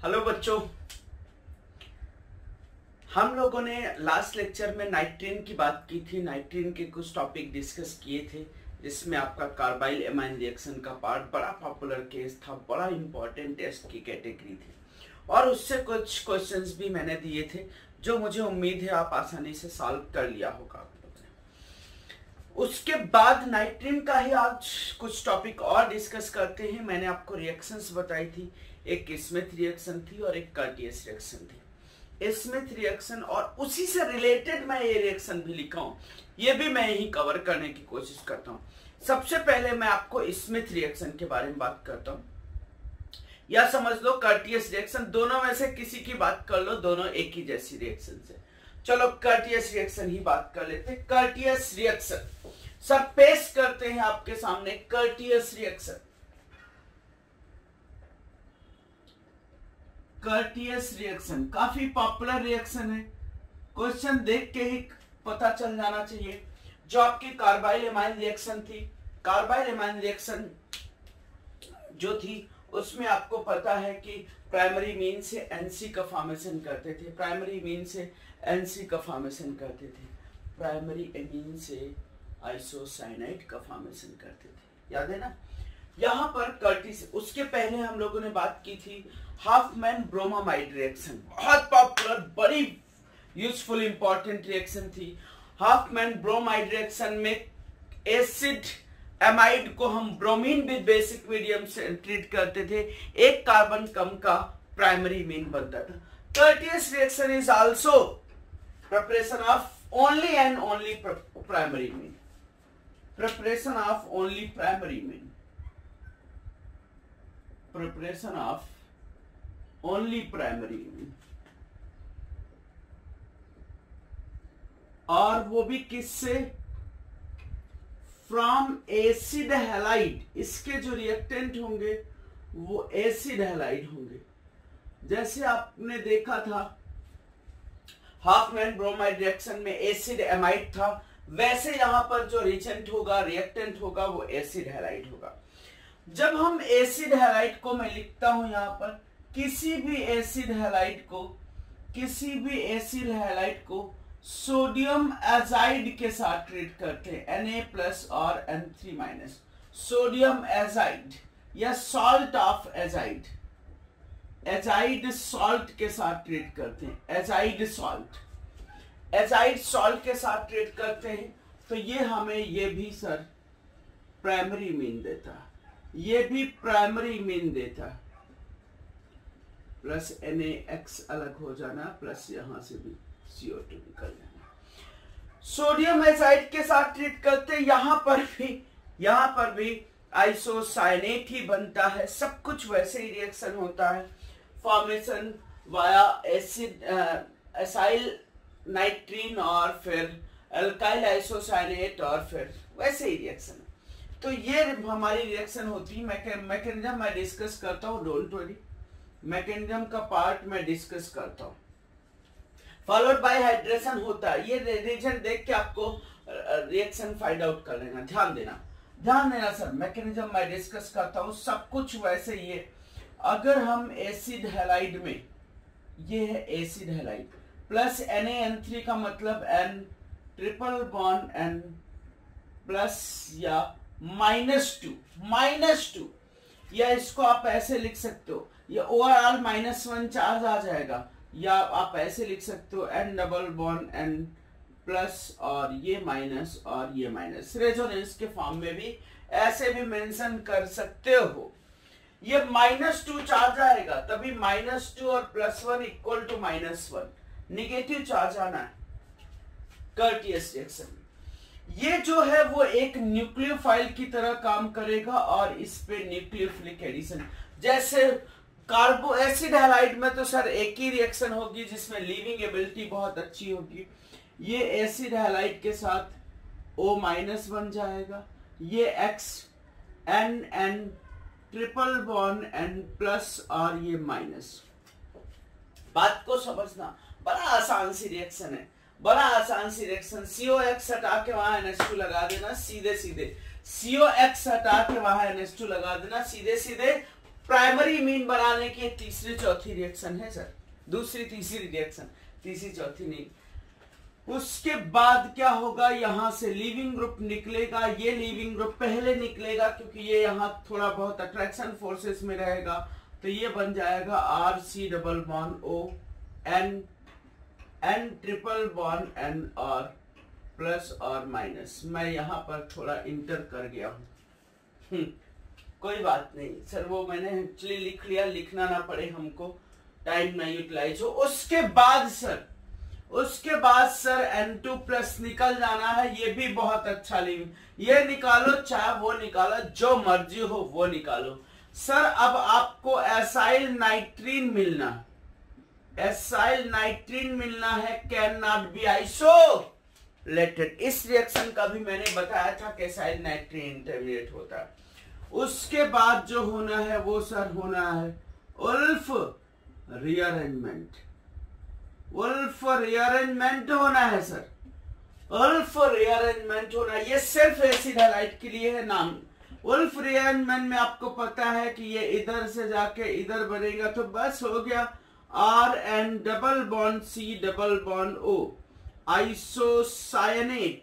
Hello बच्चों, हम लोगों ने लास्ट लेक्चर में नाइट्रीन की बात की थी। नाइट्रीन के कुछ टॉपिक डिस्कस किए थे, जिसमें आपका कार्बाइल एमाइन रिएक्शन का पार्ट बड़ा पॉपुलर केस था, बड़ा इंपॉर्टेंट टेस्ट की कैटेगरी थी, और उससे कुछ क्वेश्चंस भी मैंने दिए थे जो मुझे उम्मीद है आप आसानी से सॉल्व कर लिया होगा आप लोगों ने। उसके बाद नाइट्रीन का ही आज कुछ टॉपिक और डिस्कस करते हैं। मैंने आपको रिएक्शंस बताई थी, एक स्मिथ रिएक्शन थी और एक कर्टियस रिएक्शन थी। स्मिथ रिएक्शन और उसी से रिलेटेड मैं ये रिएक्शन भी लिखा हूं, ये भी मैं यही कवर करने की कोशिश करता हूं। सबसे पहले मैं आपको स्मिथ रिएक्शन के बारे में बात करता हूं, या समझ लो कर्टियस रिएक्शन, दोनों में से किसी की बात कर लो, दोनों एक ही जैसी रिएक्शन से। चलो कर्टियस रिएक्शन ही बात कर लेते हैं। कर्टियस रिएक्शन सब पेश करते हैं आपके सामने। कर्टियस रिएक्शन, कर्टियस रिएक्शन काफी पॉपुलर रिएक्शन है। क्वेश्चन देख के ही पता चल जाना चाहिए। जो आपकी कार्बाइल एमाइन रिएक्शन थी, कार्बाइल एमाइन रिएक्शन जो थी उसमें आपको पता है कि प्राइमरी मीन से एनसी का फॉर्मेशन करते थे, प्राइमरी मीन से एनसी का फॉर्मेशन करते थे, प्राइमरी एमीन से आइसोसाइनाइड का फॉर्मेशन करते थे, याद है ना। यहां पर कर्टिस, उसके पहले हम लोगों ने बात की थी हाफमैन ब्रोमामाइड रिएक्शन, बहुत पॉपुलर, बड़ी यूजफुल इंपॉर्टेंट रिएक्शन थी। हाफमैन ब्रोमाइड रिएक्शन में एसिड एमाइड को हम ब्रोमीन विद बेसिक मीडियम से ट्रीट करते थे, एक कार्बन कम का प्राइमरी मीन बनता था। Curtius reaction is also preparation of only and only primary amine, preparation of only primary amine, preparation of only primary amine, और वो भी किससे? From acid halide. इसके जो रिएक्टेंट होंगे वो एसिड हैलाइड होंगे। जैसे आपने देखा था हाफमैन ब्रोमाइड रिएक्शन में एसिड एमाइड था, वैसे यहां पर जो रिएजेंट होगा, रिएक्टेंट होगा, वो एसिड हैलाइड होगा। जब हम एसिड हैलाइड को, मैं लिखता हूं यहां पर, किसी भी एसिड हैलाइड को, किसी भी एसिड हैलाइड को सोडियम एजाइड के साथ ट्रीट करते हैं, Na+ और N3-, सोडियम एजाइड या salt of azide, azide salt के साथ ट्रीट करते हैं, एजाइड सॉल्ट, एजाइड सॉल्ट के साथ ट्रीट करते हैं, तो ये हमें ये भी सर प्राइमरी मीन देता, ये भी प्राइमरी मीन देता, प्लस NaX अलग हो जाना, प्लस यहां से भी CO2 निकल जाना। सोडियम एजाइड के साथ ट्रीट करते, यहां पर भी आइसोसाइनेट ही बनता है, सब कुछ वैसे ही रिएक्शन होता है, फॉर्मेशन वाया एसिड एसाइल नाइट्रीन और फिर अल्काइल आइसोसाइनेट और फिर वैसे ही रिएक्शन। तो ये हमारी रिएक्शन होती है। मैकेनिज्म मैं डिस्कस करता हूँ, डोंट वरी, मैकेनिज्म का पार्ट मैं डिस्कस करता हूँ। फॉलोड बाय हाइड्रेशन होता है, ये रीजन देख के आपको रिएक्शन फाइंड आउट कर लेना, ध्यान देना सर। मैकेनिज्म मैं डिस्कस करता हूँ, सब कुछ वैसे ही है। अगर हम एसिड हैलाइड में, ये है एसिड हैलाइड, प्लस NaN3 का मतलब N triple bond N plus या -2, या इसको आप ऐसे लिख सकते हो, ये ओवरऑल -1 चार्ज आ जाएगा, या आप ऐसे लिख सकते हो N double bond N plus और ये माइनस और ये माइनस, रेजोनेंस के फॉर्म में भी ऐसे भी मेंशन कर सकते हो। ये -2 चार्ज आएगा, तभी -2 और +1 इक्वल टू -1, निगेटिव चार्ज आना है कर्टियस रिएक्शन में। ये जो है वो एक न्यूक्लियोफाइल की तरह काम करेगा, और इस पे न्यूक्लियोफिलिक एडिशन, जैसे कार्बो एसिड हैलाइड में तो सर एक ही रिएक्शन होगी जिसमें लीविंग एबिलिटी बहुत अच्छी होगी। ये एसिड हैलाइड के साथ O- बन जाएगा, ये X N triple bond N+ और ये माइनस। बात को समझना, बड़ा आसान सी रिएक्शन है, बड़ा आसान सी रिएक्शन। COX हटा के वहां NH2 लगा देना, सीधे सीधे COX हटा के वहां NH2 लगा देना, सीधे सीधे प्राइमरी मीन बनाने की तीसरी चौथी रिएक्शन है सर, दूसरी तीसरी रिएक्शन, तीसरी चौथी नहीं। उसके बाद क्या होगा, यहां से लीविंग ग्रुप निकलेगा, ये लीविंग ग्रुप पहले निकलेगा क्योंकि ये यहां थोड़ा बहुत अट्रैक्शन फोर्सेस में रहेगा, तो ये बन जाएगा R C double bond O N N triple bond N और प्लस और माइनस। मैं यहां पर थोड़ा इंटर कर गया हूं, कोई बात नहीं सर, वो मैंने एक्चुअली लिख लिया, लिखना ना पड़े हमको, टाइम ना यूटिलाइज हो। उसके बाद सर N2 प्लस निकल जाना है, ये भी बहुत अच्छा लिविंग, ये निकालो चाहे वो निकालो, जो मर्जी हो वो निकालो। सर अब आपको एसाइल नाइट्रीन मिलना, एसाइल नाइट्रीन मिलना है, कैन नॉट बी आइसोलेटेड। इस रिएक्शन का भी मैंने बताया था कि एसाइल नाइट्रीन इंटरमीडिएट होता है। उसके बाद जो होना है वो सर होना है उल्फ रीअरेंजमेंट, उल्फ रीअरेंजमेंट होना है सर, उल्फ रीअरेंजमेंट होना है। ये सिर्फ एसिड हैलाइड के लिए है नाम। उल्फ रीअरेंजमेंट में आपको पता है कि ये इधर से जाके इधर बनेगा, तो बस हो गया R N double bond C double bond O isocyanate,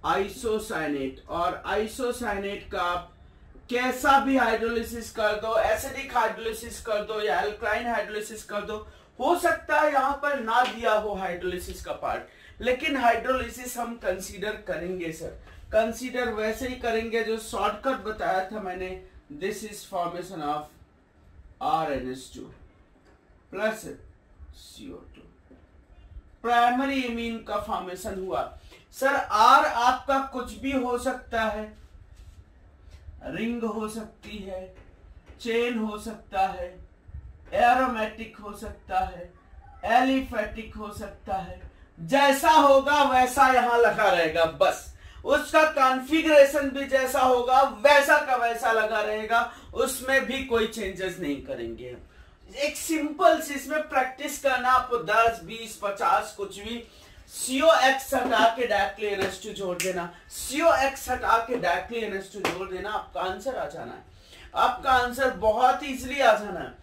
isocyanate. और आइसोसायनेट का आप कैसा भी हाइड्रोलिसिस कर दो, एसिडिक हाइड्रोलिसिस कर दो या अल्कलाइन हाइड्रोलिसिस कर दो, हो सकता है यहां पर ना दिया हो हाइड्रोलिसिस का पार्ट, लेकिन हाइड्रोलिसिस हम कंसीडर करेंगे सर, कंसीडर वैसे ही करेंगे जो शॉर्टकट बताया था मैंने। This is formation of RNH2 plus CO2, primary imine का फॉर्मेशन हुआ। सर R आपका कुछ भी हो सकता है, रिंग हो सकती है, चेन हो सकता है, एरोमेटिक हो सकता है, एलिफेटिक हो सकता है, जैसा होगा वैसा यहां लगा रहेगा, बस उसका कॉन्फ़िगरेशन भी जैसा होगा वैसा का वैसा लगा रहेगा, उसमें भी कोई चेंजेस नहीं करेंगे। एक सिंपल सी इसमें प्रैक्टिस करना, आपको 10 20 50 कुछ भी, COX हटा के डायरेक्टली NH2 जोड़ देना, COX हटा के डायरेक्टली NH2 जोड़ देना, आपका आंसर आ जाना है, आपका आंसर बहुत इजीली आ जाना है।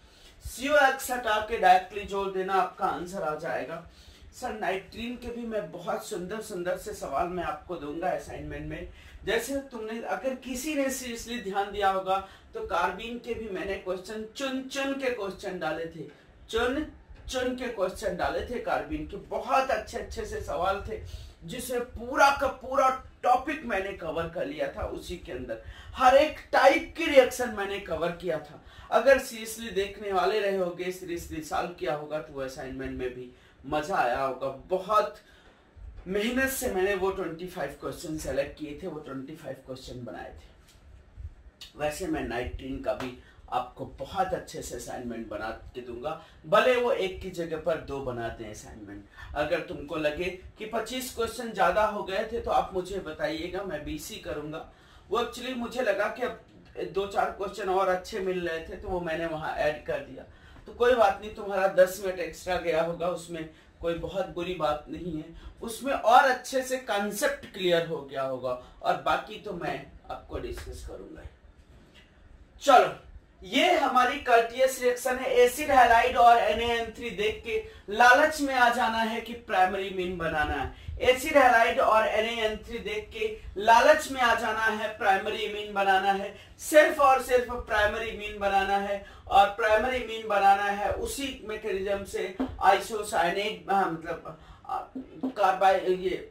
COX हटा के डायरेक्टली जोड़ देना, आपका आंसर आ जाएगा। सर नाइट्रीन के भी मैं बहुत सुंदर सुंदर से सवाल मैं आपको दूंगा असाइनमेंट में। जैसे तुमने अगर किसी ने सीरियसली ध्यान दिया होगा तो कार्बीन के भी मैंने क्वेश्चन चुन चुन के क्वेश्चन डाले थे, चुन चुन के क्वेश्चन डाले थे कार्बीन के, बहुत अच्छे अच्छे से सवाल थे, जिसे पूरा का पूरा टॉपिक मैंने कवर कर लिया था। उसी के अंदर हर एक टाइप की रिएक्शन मैंने कवर किया था। अगर सीरियसली देखने वाले रहे होगे, सीरियसली सॉल्व किया होगा, तो असाइनमेंट में भी मजा आया होगा। बहुत मेहनत से मैंने वो 25 क्वेश्चन सेलेक्ट किए थे, वो 25 क्वेश्चन बनाए थे। वैसे मैं नाइट्रीन का भी आपको बहुत अच्छे से असाइनमेंट बना के दूंगा, भले वो एक की जगह पर 2 बनाते हैं असाइनमेंट। अगर तुमको लगे कि 25 क्वेश्चन ज्यादा हो गए थे तो आप मुझे बताइएगा, मैं BC करूंगा। वो एक्चुअली मुझे लगा कि अब 2-4 क्वेश्चन और अच्छे मिल रहे थे, तो वो मैंने वहां ऐड कर दिया। तो कोई बात नहीं, तुम्हारा 10 मिनट एक्स्ट्रा गया होगा, उसमें कोई बहुत बुरी बात नहीं है, उसमें और अच्छे से कंसेप्ट क्लियर हो गया होगा, और बाकी तो मैं आपको डिस्कस करूंगा। चलो, ये हमारी कर्टियस रिएक्शन है। एसिड हैलाइड और NaN3 देख के लालच में आ जाना है कि प्राइमरी मीन बनाना है। एसिड हैलाइड और NaN3 देख के लालच में आ जाना है, प्राइमरी मीन बनाना है, सिर्फ और सिर्फ प्राइमरी मीन बनाना है। और प्राइमरी मीन बनाना है उसी मैकेनिज्म से, आइसोसाइनेट मतलब कार्बाइड,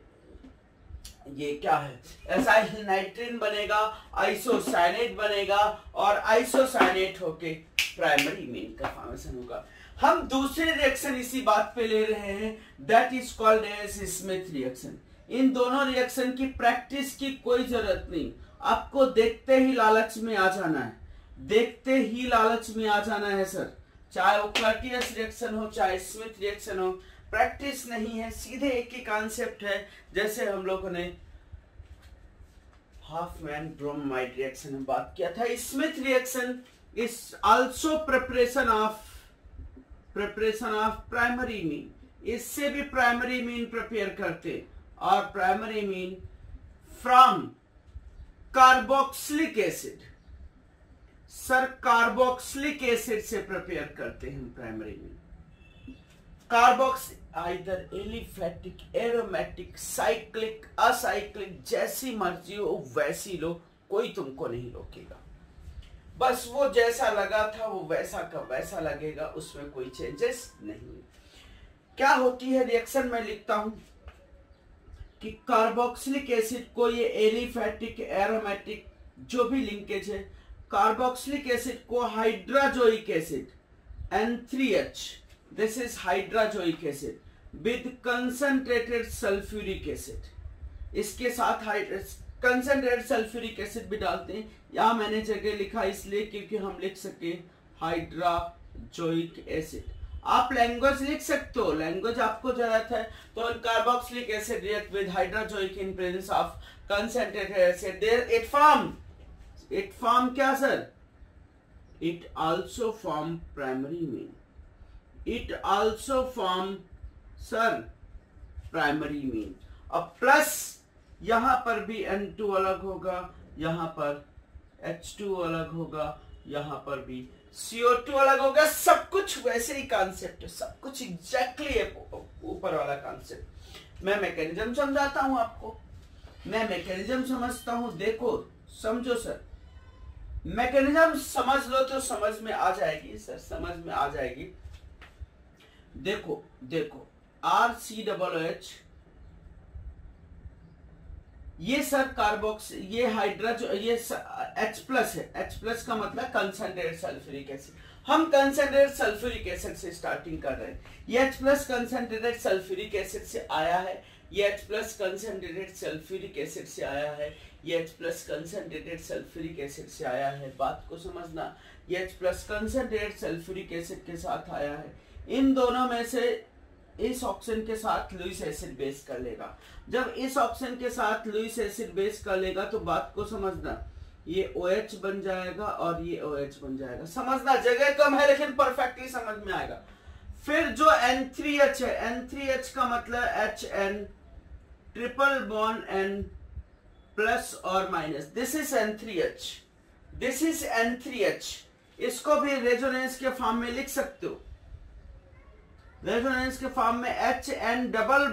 ये क्या है, एसाइल नाइट्रीन बनेगा, आइसोसाइनेट बनेगा, और आइसोसाइनेट होके प्राइमरी मीन का फॉर्मेशन होगा। हम दूसरे रिएक्शन इसी बात पे ले रहे हैं, that is called as Schmidt reaction. इन दोनों रिएक्शन की प्रैक्टिस की कोई जरूरत नहीं, आपको देखते ही लालच में आ जाना है, देखते ही लालच में आ जाना है सर। चाहे वो कर्टियस रिएक्शन हो, चाहे स्मिथ रिएक्शन हो, प्रैक्टिस नहीं है, सीधे एक ही कॉन्सेप्ट है। जैसे हम लोगों ने हाफमैन ब्रोमाइड रिएक्शन में बात किया था, Schmidt reaction is also preparation of primary amine. इससे भी प्राइमरी मीन प्रिपेयर करते, और primary amine from carboxylic acid. Sir carboxylic acid से प्रिपेयर करते हैं प्राइमरी में। कार्बोक्स either aliphatic, aromatic, cyclic, acyclic, जैसी मर्जी हो वैसी लो, कोई तुमको नहीं रोकेगा। बस वो जैसा लगा था वो वैसा का वैसा लगेगा, उसमें कोई चेंजेस नहीं। क्या होती है रिएक्शन में लिखता हूं कि कार्बोक्सिलिक एसिड को ये एलिफेटिक, एरोमेटिक जो भी लिंकेज है, कार्बोक्सिलिक एसिड को hydrazoic acid N3H, this is hydrazoic acid with concentrated sulphuric acid, इसके साथ कंसंट्रेटेड सल्फ्यूरिक एसिड भी डालते हैं। यहां मैंने जगह लिखा इसलिए क्योंकि हम लिख सके हाइड्राजोइक एसिड। आप लैंग्वेज लिख सकते हो, लैंग्वेज आपको जरूरत है तो carboxylic acid react with hydrazoic in presence of concentrated acid, there it form क्या sir, it also form primary amine, it also form sir primary amine. अब प्लस यहां पर भी N2 अलग होगा, यहां पर H2 अलग होगा, यहां पर भी CO2 अलग होगा। सब कुछ वैसे ही कॉन्सेप्ट है, सब कुछ एग्जैक्टली है ऊपर वाला कॉन्सेप्ट। मैं मैकेनिज्म समझाता हूं आपको, मैं मैकेनिज्म समझता हूं, देखो समझो सर, मैकेनिज्म समझ लो तो समझ में आ जाएगी सर, समझ में आ जाएगी। देखो देखो RCOOH, ये सर कार्बोक्स, ये हाइड्रोजन, ये H प्लस है, H प्लस का मतलब कंसंट्रेटेड सल्फ्यूरिक एसिड। हम कंसंट्रेटेड सल्फ्यूरिक एसिड से स्टार्टिंग कर रहे हैं। ये H plus concentrated sulphuric acid से आया है, ये H plus concentrated sulphuric acid से आया है, ये H plus concentrated sulphuric acid से आया है। बात को समझना, ये H plus concentrated sulphuric acid के साथ आया है। इन दोनों में से इस ऑक्सीजन के साथ लुईस एसिड बेस कर लेगा। जब इस ऑक्सीजन के साथ लुईस एसिड बेस कर लेगा तो बात को समझना, ये OH बन जाएगा और ये OH बन जाएगा। समझना, जगह कम है लेकिन परफेक्टली समझ में आएगा। फिर जो N3H है, N3H का मतलब HN triple bond N plus और minus, this is N3H, this is N3H। इसको भी रेजोनेंस के फॉर्म में लिख सकते हो, रेजोनेंस के फॉर्म में HN double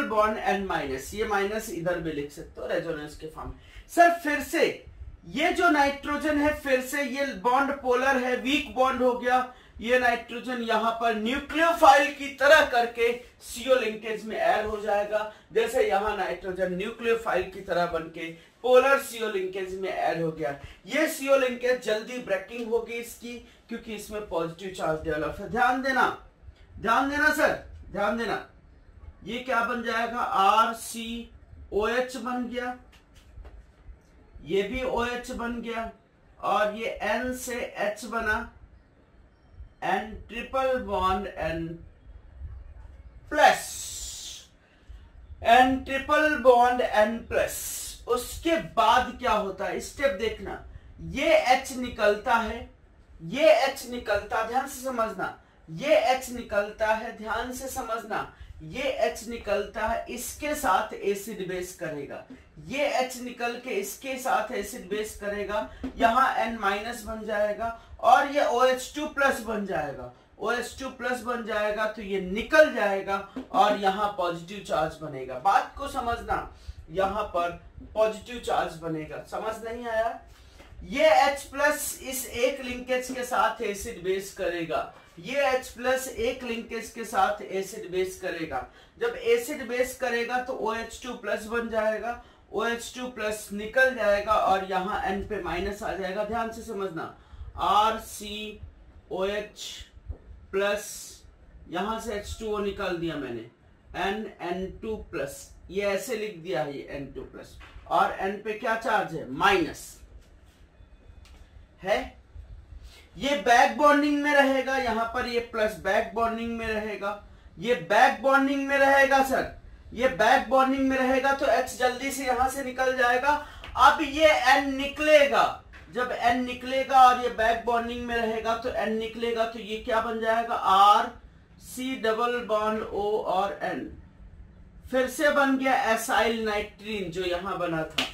bond N minus, ये माइनस इधर भी लिख सकते हो रेजोनेंस के फॉर्म में। सर फिर से ये जो नाइट्रोजन है, फिर से ये बॉन्ड पोलर है, वीक बॉन्ड हो गया। ये नाइट्रोजन यहां पर न्यूक्लियोफाइल की तरह करके CO लिंकेज में ऐड हो जाएगा, जैसे यहां नाइट्रोजन न्यूक्लियोफाइल की तरह बनके पोलर CO लिंकेज में ऐड हो गया। ये CO लिंकेज जल्दी ब्रेकिंग होगी इसकी, क्योंकि इसमें पॉजिटिव चार्ज डेवलप है। ध्यान देना, ध्यान देना सर, ध्यान देना। ये क्या बन जाएगा, RCOH बन गया, ये भी OH बन गया, और ये N से H बना, N triple bond N plus, N triple bond N plus. उसके बाद क्या होता है, स्टेप देखना, ये H निकलता है, ये H निकलता, ध्यान से समझना, ये H निकलता है, ध्यान से समझना, ये H निकलता है, इसके साथ एसिड बेस करेगा, ये H निकल के इसके साथ एसिड बेस करेगा, यहां N माइनस बन जाएगा और ये OH2 प्लस बन जाएगा, OH2 प्लस बन जाएगा तो ये निकल जाएगा और यहां पॉजिटिव चार्ज बनेगा। बात को समझना, यहां पर पॉजिटिव चार्ज बनेगा। समझ नहीं आया? ये H प्लस इस एक लिंकेज के साथ एसिड बेस करेगा, ये H प्लस एक लिंकेज के साथ एसिड बेस करेगा। जब एसिड बेस करेगा तो OH2 प्लस बन जाएगा, OH2 प्लस निकल जाएगा और यहाँ N पे माइनस आ जाएगा। ध्यान से समझना, RCOH प्लस, यहां से H2O निकाल दिया मैंने, N2 प्लस, ये ऐसे लिख दिया है, ये N2 प्लस, और N पे क्या चार्ज है, माइनस है। ये बैक बॉन्डिंग में रहेगा, यहां पर ये प्लस बैक बॉन्डिंग में रहेगा, ये बैक बॉन्डिंग में रहेगा सर, ये बैक बॉन्डिंग में रहेगा तो H जल्दी से यहां से निकल जाएगा। अब ये N निकलेगा, जब N निकलेगा और ये बैक बॉन्डिंग में रहेगा तो N निकलेगा तो ये क्या बन जाएगा, RC डबल बॉन्ड O और N, फिर से बन गया एसाइल नाइट्रीन जो यहां बना था,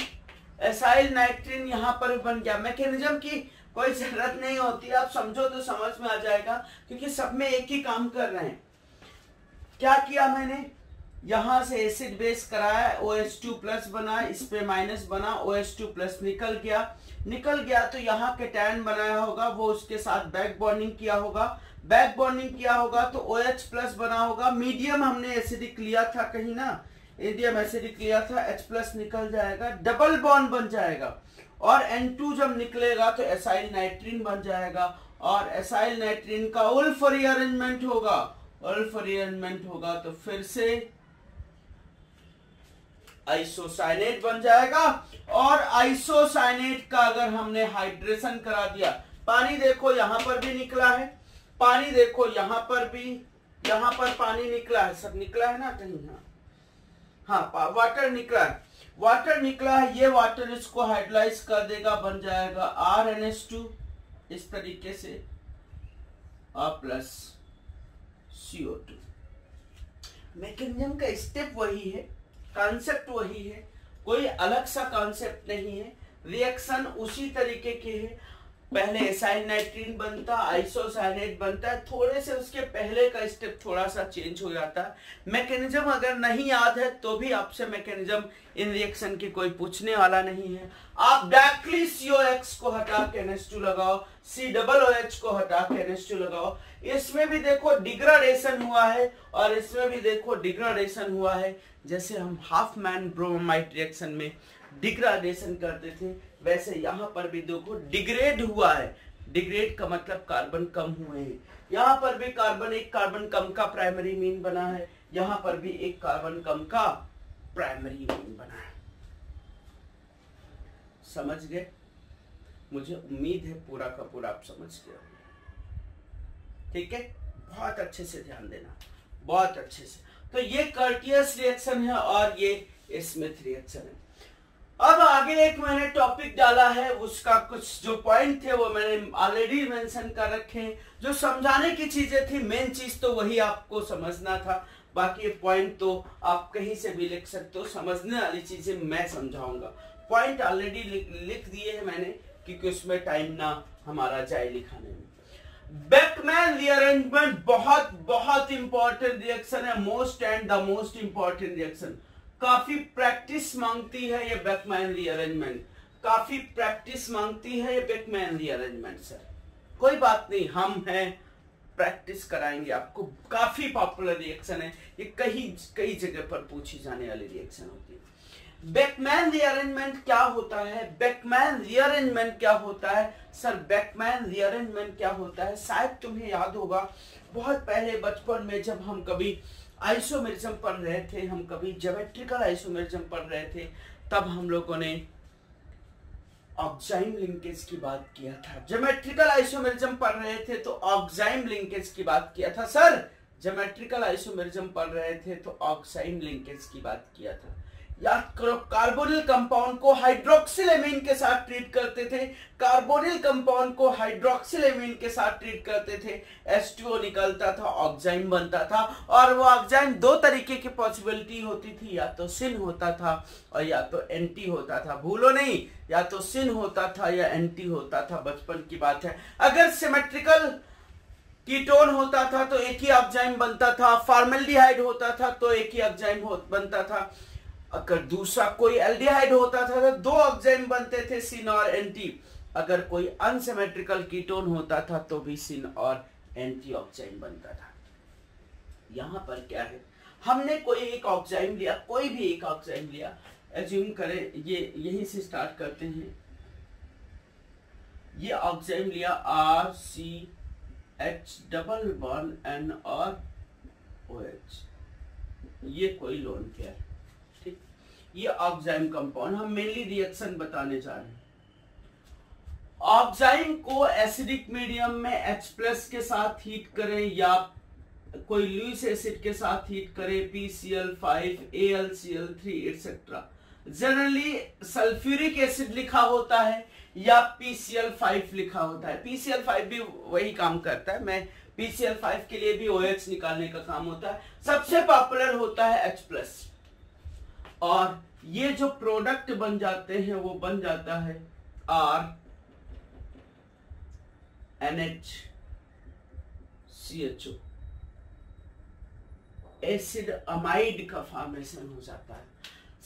एसाइल नाइट्रीन यहाँ पर बन गया। मैकेनिज्म की कोई जरूरत नहीं होती, आप समझो तो समझ में आ जाएगा, क्योंकि सब में एक ही काम कर रहे हैं। क्या किया मैंने, यहां से एसिड बेस कराया, OH2 प्लस बना, इस पे माइनस बना, OH2 प्लस निकल गया तो यहाँ कैटायन बनाया होगा, वो उसके साथ बैक बॉन्डिंग किया होगा, तो OH प्लस बना होगा। मीडियम हमने एसिडिक लिया था कहीं ना, मीडियम एसिडिक लिया था, H प्लस निकल जाएगा, डबल बॉन्ड बन जाएगा, और N2 जब निकलेगा तो एसाइल नाइट्रीन बन जाएगा, और एसाइल नाइट्रीन का उल्फ रीअरेंजमेंट होगा तो फिर से आइसोसाइनेट बन जाएगा। और आइसोसाइनेट का अगर हमने हाइड्रेशन करा दिया, पानी देखो यहां पर भी निकला है, पानी देखो यहां पर भी, यहां पर पानी निकला है, सब निकला है ना कहीं, हाँ वाटर निकला है, ये वाटर इसको हाइड्रोलाइज कर देगा, बन जाएगा RNH2 इस तरीके से, और प्लस CO2। मैकेनिज्म का स्टेप वही है, कॉन्सेप्ट वही है, कोई अलग सा कॉन्सेप्ट नहीं है, रिएक्शन उसी तरीके के है। पहले एसाइल नाइट्रीन बनता, आइसोसाइनेट बनता है, थोड़े से उसके पहले का स्टेप थोड़ा सा चेंज हो जाता है। मैकेनिज्म अगर नहीं याद है तो भी आपसे मैकेनिज्म इन रिएक्शन की कोई पूछने वाला नहीं है। आप डायरेक्टली COX को हटा के NH2 लगाओ, COOH को हटा के NH2 लगाओ। इसमें भी देखो डिग्रेडेशन हुआ है, और इसमें भी देखो डिग्रेडेशन हुआ है। जैसे हम हाफमैन ब्रोमाइड रिएक्शन में डिग्रेडेशन करते थे, वैसे यहाँ पर भी देखो डिग्रेड हुआ है। डिग्रेड का मतलब कार्बन कम हुए हैं। यहाँ पर भी एक कार्बन कम का प्राइमरी मीन बना है, यहाँ पर भी एक कार्बन कम का प्राइमरी मीन बना है। समझ गए? मुझे उम्मीद है पूरा का पूरा आप समझ गए होंगे। ठीक है, बहुत अच्छे से ध्यान देना, बहुत अच्छे से। तो ये कर्टियस रिएक्शन है और ये स्मिथ रिएक्शन है। अब आगे एक मैंने टॉपिक डाला है, उसका कुछ जो पॉइंट थे वो मैंने ऑलरेडी मेंशन कर रखे हैं। जो समझाने की चीजें थी, मेन चीज तो वही आपको समझना था, बाकी पॉइंट तो आप कहीं से भी लिख सकते हो। समझने वाली चीजें मैं समझाऊंगा, पॉइंट ऑलरेडी लिख दिए हैं मैंने, क्योंकि उसमें टाइम ना हमारा जाए लिखाने में। बेकमैन रीअरेंजमेंट बहुत बहुत इंपॉर्टेंट रिएक्शन है, most and the most important reaction. काफी प्रैक्टिस मांगती है ये बेकमैन रीअरेंजमेंट, काफी प्रैक्टिस मांगती है ये बेकमैन रीअरेंजमेंट। सर कोई बात नहीं, हम हैं, प्रैक्टिस कराएंगे आपको। काफी पॉपुलर रिएक्शन है ये, कई जगह पर पूछी जाने वाली रिएक्शन होती है। बेकमैन रीअरेंजमेंट क्या होता है? बेकमैन रीअरेंजमेंट क्या होता है? सर बेकमैन रीअरेंजमेंट क्या होता है? शायद तुम्हें याद होगा, बहुत पहले बचपन में जब हम कभी आइसोमेरिज्म पढ़ रहे थे, हम कभी ज्योमेट्रिकल आइसोमेरिज्म पढ़ रहे थे, तब हम लोगों ने ऑक्साइम लिंकेज की बात किया था। ज्योमेट्रिकल आइसोमेरिज्म पढ़ रहे थे तो ऑक्साइम लिंकेज की बात किया था। सर ज्योमेट्रिकल आइसोमेरिज्म पढ़ रहे थे तो ऑक्साइम लिंकेज की बात किया था। याद करो, कार्बोनिल कंपाउंड को हाइड्रोक्सिल एमीन के साथ ट्रीट करते थे, कार्बोनिल कंपाउंड को हाइड्रोक्सिल एमीन के साथ ट्रीट करते थे, H2O निकलता था, ऑक्साइम बनता था। और वो ऑक्साइम दो तरीके की पॉसिबिलिटी होती थी, या तो सिन होता था और या तो एंटी होता था। भूलो नहीं, या तो सिन होता था या एंटी होता था, बचपन की बात है। अगर सिमेट्रिकल कीटोन होता था तो एक ही ऑक्साइम बनता था, फॉर्मेल्डिहाइड होता था तो एक ही ऑक्साइम बनता था। अगर दूसरा कोई एल्डिहाइड होता था तो दो ऑक्साइम बनते थे, सिन और एंटी। अगर कोई अनसिमेट्रिकल कीटोन होता था तो भी सिन और एंटी ऑक्साइम बनता था। यहां पर क्या है, हमने कोई एक ऑक्साइम लिया, कोई भी एक ऑक्साइम लिया, एज्यूम करें ये यहीं से स्टार्ट करते हैं। ये ऑक्साइम लिया RCH डबल बॉन्ड N और OH, ये कोई लोन पेयर, ठीक। ये ऑक्साइम कंपाउंड, हम मेनली रिएक्शन बताने जा रहे हैं। ऑक्साइम को एसिडिक मीडियम में H+ के साथ हीट करें या कोई लुईस एसिड के साथ हीट करें, PCl5, AlCl3 etcetera. Generally sulphuric acid लिखा होता है या PCl5 लिखा होता है। PCl5 भी वही काम करता है, मैं PCl5 के लिए भी OH निकालने का काम होता है। सबसे पॉपुलर होता है H+, और ये जो प्रोडक्ट बन जाते हैं वो बन जाता है RNHCHO, एसिड अमाइड का फॉर्मेशन हो जाता है।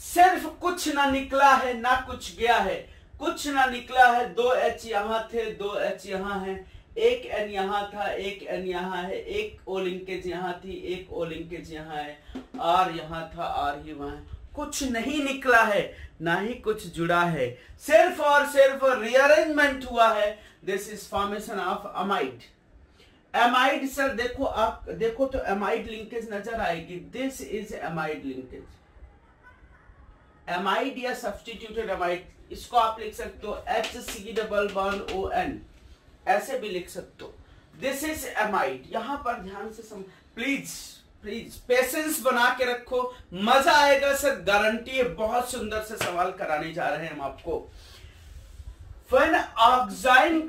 सिर्फ कुछ ना निकला है ना कुछ गया है, कुछ ना निकला है, 2 H यहां थे, 2 H यहां है, एक N यहां था, एक N यहां है, एक O लिंकेज यहां थी, एक O लिंकेज यहां है, R यहां था, R ही वहां है, कुछ नहीं निकला है ना ही कुछ जुड़ा है, सिर्फ और सिर्फ रीअरेंजमेंट हुआ है। This is formation of amide. Amide sir देखो, आप देखो तो एमाइड लिंकेज नजर आएगी, this is amide linkage. Amide या सब्स्टिट्यूटेड एमाइड, इसको आप लिख सकते हो HC_ON, ऐसे भी लिख सकते हो। This is amide. यहां पर ध्यान से प्लीज प्लीज पेशेंस बना के रखो, मजा आएगा सर, गारंटी है। बहुत सुंदर से सवाल कराने जा रहे हैं हम आपको। When oxime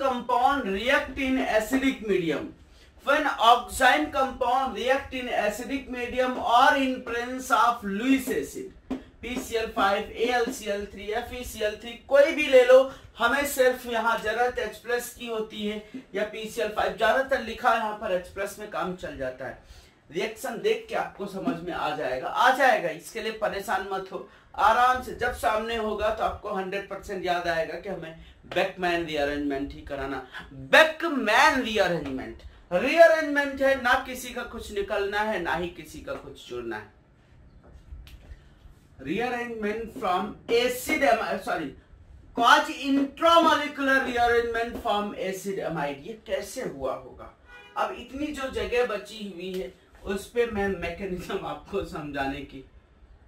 compound react in acidic medium, when oxime compound react in acidic medium or in presence of Lewis acid, PCl5, AlCl3, FeCl3, कोई भी ले लो, हमें सिर्फ यहाँ जरूरत H+ की होती है या PCl5, ज्यादातर लिखा यहाँ पर H+ में काम चल जाता है। रिएक्शन देख के आपको समझ में आ जाएगा, इसके लिए परेशान मत हो, आराम से जब सामने होगा तो आपको 100% याद आएगा कि हमें बेकमैन रीअरेंजमेंट ही कराना। बेकमैन रीअरेंजमेंट है, ना किसी का कुछ निकलना है ना ही किसी का कुछ जुड़ना है। Rearrangement from acid cause intramolecular rearrangement from acid amide. ये कैसे हुआ होगा? अब इतनी जो जगह बची हुई है उस पे मैं मैकेनिज्म आपको समझाने की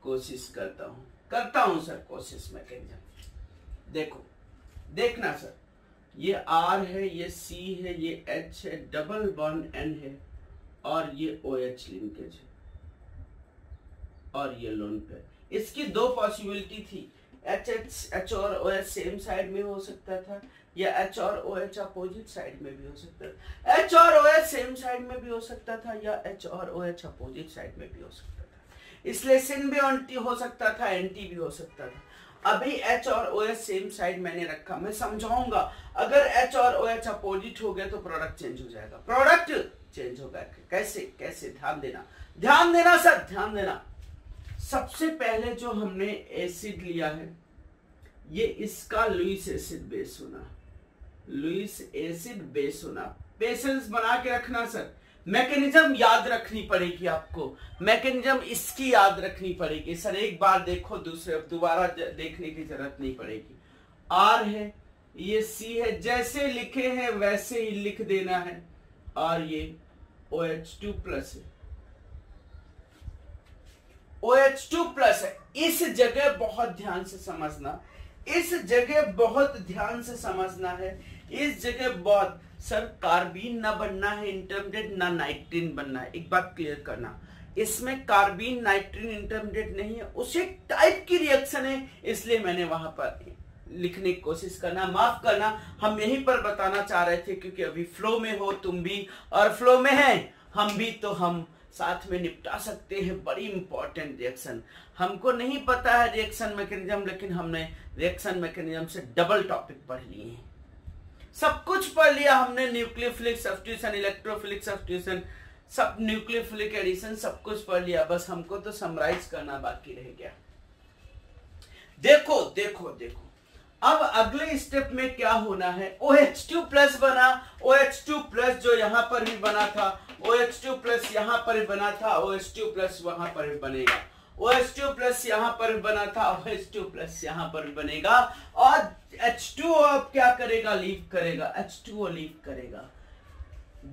कोशिश करता हूं सर, कोशिश मैकेनिज्म। देखना सर, ये R है, ये C है, ये H है, डबल बॉन्ड N है और ये OH लिंकेज है और ये लोन पे। इसकी 2 पॉसिबिलिटी थी, H और OH सेम साइड में हो सकता था या H और OH अपोजिट साइड में भी हो सकता था, H और OH सेम साइड में भी हो सकता था या H और OH अपोजिट साइड में भी हो सकता था। इसलिए सिन भी एंटी हो सकता था, एंटी भी हो सकता था। अभी H और OH सेम साइड मैंने रखा, मैं समझाऊंगा। अगर H और OH अपोजिट हो गए तो प्रोडक्ट चेंज हो जाएगा, प्रोडक्ट चेंज होगा। कैसे ध्यान देना सर, ध्यान देना। सबसे पहले जो हमने एसिड लिया है, ये इसका लुईस एसिड बेस होना, लुईस एसिड बेस होना। पेशेंस बना के रखना सर, मैकेनिज्म याद रखनी पड़ेगी आपको, मैकेनिज्म इसकी याद रखनी पड़ेगी सर। एक बार देखो, दोबारा देखने की जरूरत नहीं पड़ेगी। R है, ये C है, जैसे लिखे हैं वैसे ही लिख देना है, और ये OH2+ है, OH2+ है। इस जगह बहुत ध्यान से समझना, इस जगह बहुत ध्यान से समझना है, इस जगह बहुत। सर कार्बीन ना बनना है इंटरमीडिएट, ना नाइट्रीन बनना है, एक बात क्लियर करना। इसमें कार्बीन नाइट्रीन इंटरमीडिएट नहीं है, उसी टाइप की रिएक्शन है, इसलिए मैंने वहां पर लिखने की कोशिश करना, माफ करना। हम यहीं पर बताना चाह रहे थे क्योंकि अभी फ्लो में हो तुम भी और फ्लो में है हम भी, तो हम साथ में निपटा सकते हैं बड़ी इंपॉर्टेंट रिएक्शन। हमको नहीं पता है रिएक्शन मैकेनिज्म, लेकिन हमने रिएक्शन मैकेनिज्म से डबल टॉपिक पढ़ लिए हैं, सब कुछ पढ़ लिया हमने। न्यूक्लियोफिलिक सब्स्टिट्यूशन, इलेक्ट्रोफिलिक सब्स्टिट्यूशन, सब न्यूक्लियोफिलिक एडिशन, सब कुछ पढ़ लिया, बस हमको तो समराइज करना बाकी रह गया। देखो अब अगले स्टेप में क्या होना है। OH2+ बना, OH2+ जो यहां पर भी बना था, OH2+ यहां पर भी बना था, OH2+ वहां पर भी बनेगा, OH2+ यहां पर भी बना था, OH2+ यहां पर भी बनेगा। और H2O अब क्या करेगा? लीव करेगा, H2O लीव करेगा।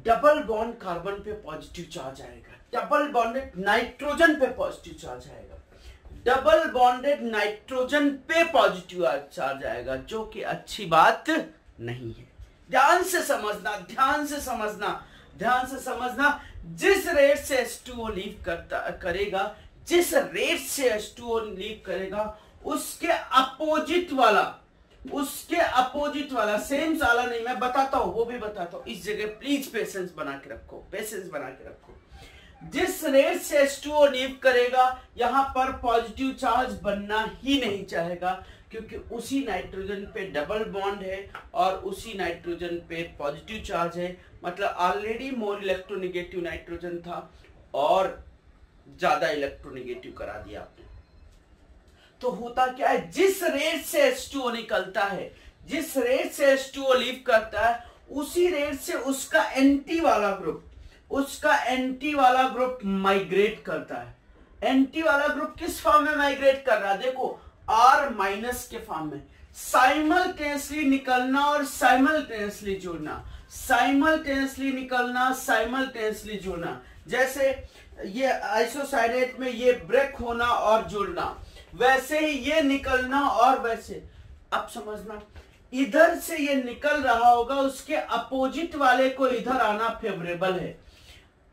डबल बॉन्ड कार्बन पे पॉजिटिव चार्ज आएगा, डबल बॉन्डेड नाइट्रोजन पे पॉजिटिव चार्ज आएगा, डबल बॉन्डेड नाइट्रोजन पे पॉजिटिव चार्ज आएगा, जो कि अच्छी बात नहीं है। ध्यान से समझना, जिस रेट से H2O लीव करेगा, जिस रेट से H2O लीव करेगा, उसके अपोजिट वाला सेम वाला नहीं, मैं बताता हूं, वो भी बताता हूं। इस जगह प्लीज पेशेंस बना के रखो, जिस रेट से H2O लीव करेगा यहां पर पॉजिटिव चार्ज बनना ही नहीं चाहेगा, क्योंकि उसी नाइट्रोजन पे डबल बॉन्ड है और उसी नाइट्रोजन पे पॉजिटिव चार्ज है, मतलब ऑलरेडी मोर इलेक्ट्रोनेगेटिव नाइट्रोजन था और ज्यादा इलेक्ट्रोनेगेटिव करा दिया आपने। तो होता क्या है, जिस रेट से H2O निकलता है, जिस रेट से H2O लीव करता है, उसी रेट से उसका एंटी वाला ग्रुप माइग्रेट करता है। एंटी वाला ग्रुप किस फॉर्म में माइग्रेट कर रहा है, देखो R माइनस के फॉर्म में। साइमल्टेनियसली निकलना और साइमल्टेनियसली जुड़ना, साइमल्टेनियसली निकलना, साइमल्टेनियसली जुड़ना। जैसे ये आइसोसाइनेट में ये ब्रेक होना और जुड़ना, वैसे ही ये निकलना और वैसे। अब समझना, इधर से ये निकल रहा होगा, उसके अपोजिट वाले को इधर आना फेवरेबल है।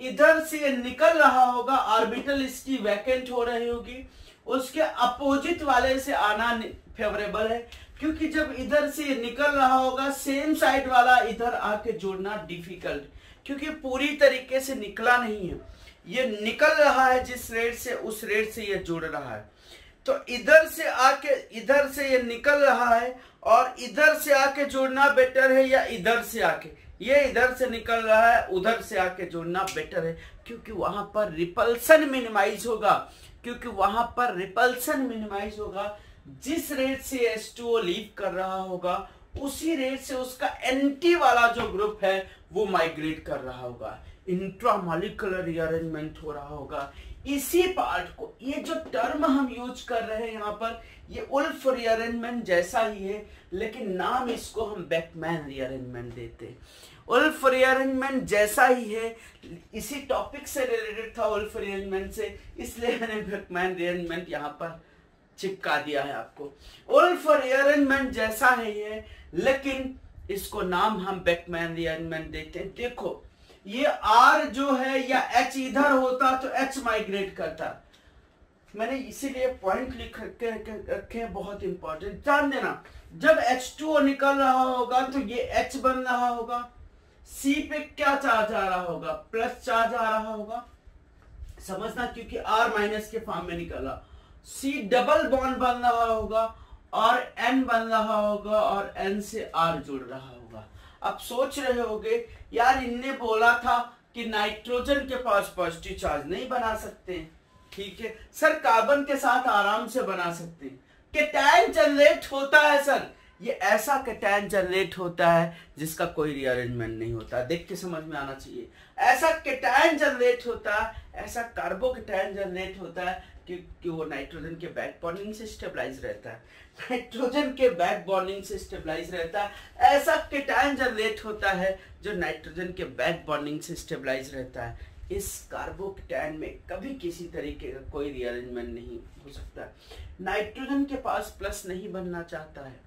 इधर से ये निकल रहा होगा, ऑर्बिटल इसकी वैकेंट हो रही होगी, उसके अपोजिट वाले से आना फेवरेबल है, क्योंकि जब इधर से ये निकल रहा होगा सेम साइड वाला इधर आके जुड़ना डिफिकल्ट, क्योंकि पूरी तरीके से निकला नहीं है। ये निकल रहा है जिस रेट से, उस रेट से ये जुड़ रहा है। तो इधर से आके, इधर से ये निकल रहा है और इधर से आके जुड़ना बेटर है या इधर से आके, ये इधर से निकल रहा है, उधर से आके जुड़ना बेटर है, क्योंकि वहां पर रिपल्सन मिनिमाइज होगा, क्योंकि वहां पर रिपल्सन मिनिमाइज होगा। जिस रेट से H2O लीव कर रहा होगा उसी रेट से उसका एंटी वाला जो ग्रुप है वो माइग्रेट कर रहा होगा, इंट्रामॉलिक्यूलर रीअरेंजमेंट हो रहा होगा। इसी पार्ट को, ये जो टर्म हम यूज कर रहे हैं यहाँ पर, ये उल्फ रीअरेंजमेंट जैसा ही है, लेकिन नाम इसको हम बेकमैन रीअरेंजमेंट देते हैं। उल्फ रीअरेंजमेंट जैसा ही है, इसी टॉपिक से रिलेटेड था उल्फ रीअरेंजमेंट से, इसलिए मैंने बेकमैन रीअरेंजमेंट यहाँ पर चिपका दिया है आपको। उल्फ रीअरेंजमेंट जैसा है ये, लेकिन इसको नाम हम बेकमैन रीअरेंजमेंट देते हैं। देखो ये R जो है या H इधर होता तो H माइग्रेट करता, मैंने इसीलिए पॉइंट लिख रखे हैं, बहुत इंपॉर्टेंट ध्यान देना। जब H2O निकल रहा होगा तो ये H बन रहा होगा, C पे क्या चार्ज आ रहा होगा, प्लस चार्ज आ रहा होगा, समझना, क्योंकि R माइनस के फॉर्म में निकला। C डबल बॉन्ड बन रहा होगा और N बन रहा होगा और N से R जुड़ रहा होगा। अब सोच रहे होगे यार इनने बोला था कि नाइट्रोजन के पास पॉजिटिव चार्ज नहीं बना सकते, ठीक है सर, कार्बन के साथ आराम से बना सकते हैं। केटायन जनरेट होता है सर, ये ऐसा केटायन जनरेट होता है जिसका कोई रीअरेंजमेंट नहीं होता, देख के समझ में आना चाहिए। ऐसा केटायन जनरेट होता है, ऐसा कार्बोकेटायन जनरेट होता है कि वो नाइट्रोजन के बैक बॉन्डिंग से स्टेबलाइज रहता है, नाइट्रोजन के बैक बॉन्डिंग से स्टेबलाइज रहता है। ऐसा केटायन जनरेट होता है जो नाइट्रोजन के बैक बॉन्डिंग से स्टेबलाइज रहता है। इस कार्बोकेटायन में कभी किसी तरीके का कोई रीअरेंजमेंट नहीं हो सकता। नाइट्रोजन के पास प्लस नहीं बनना चाहता है,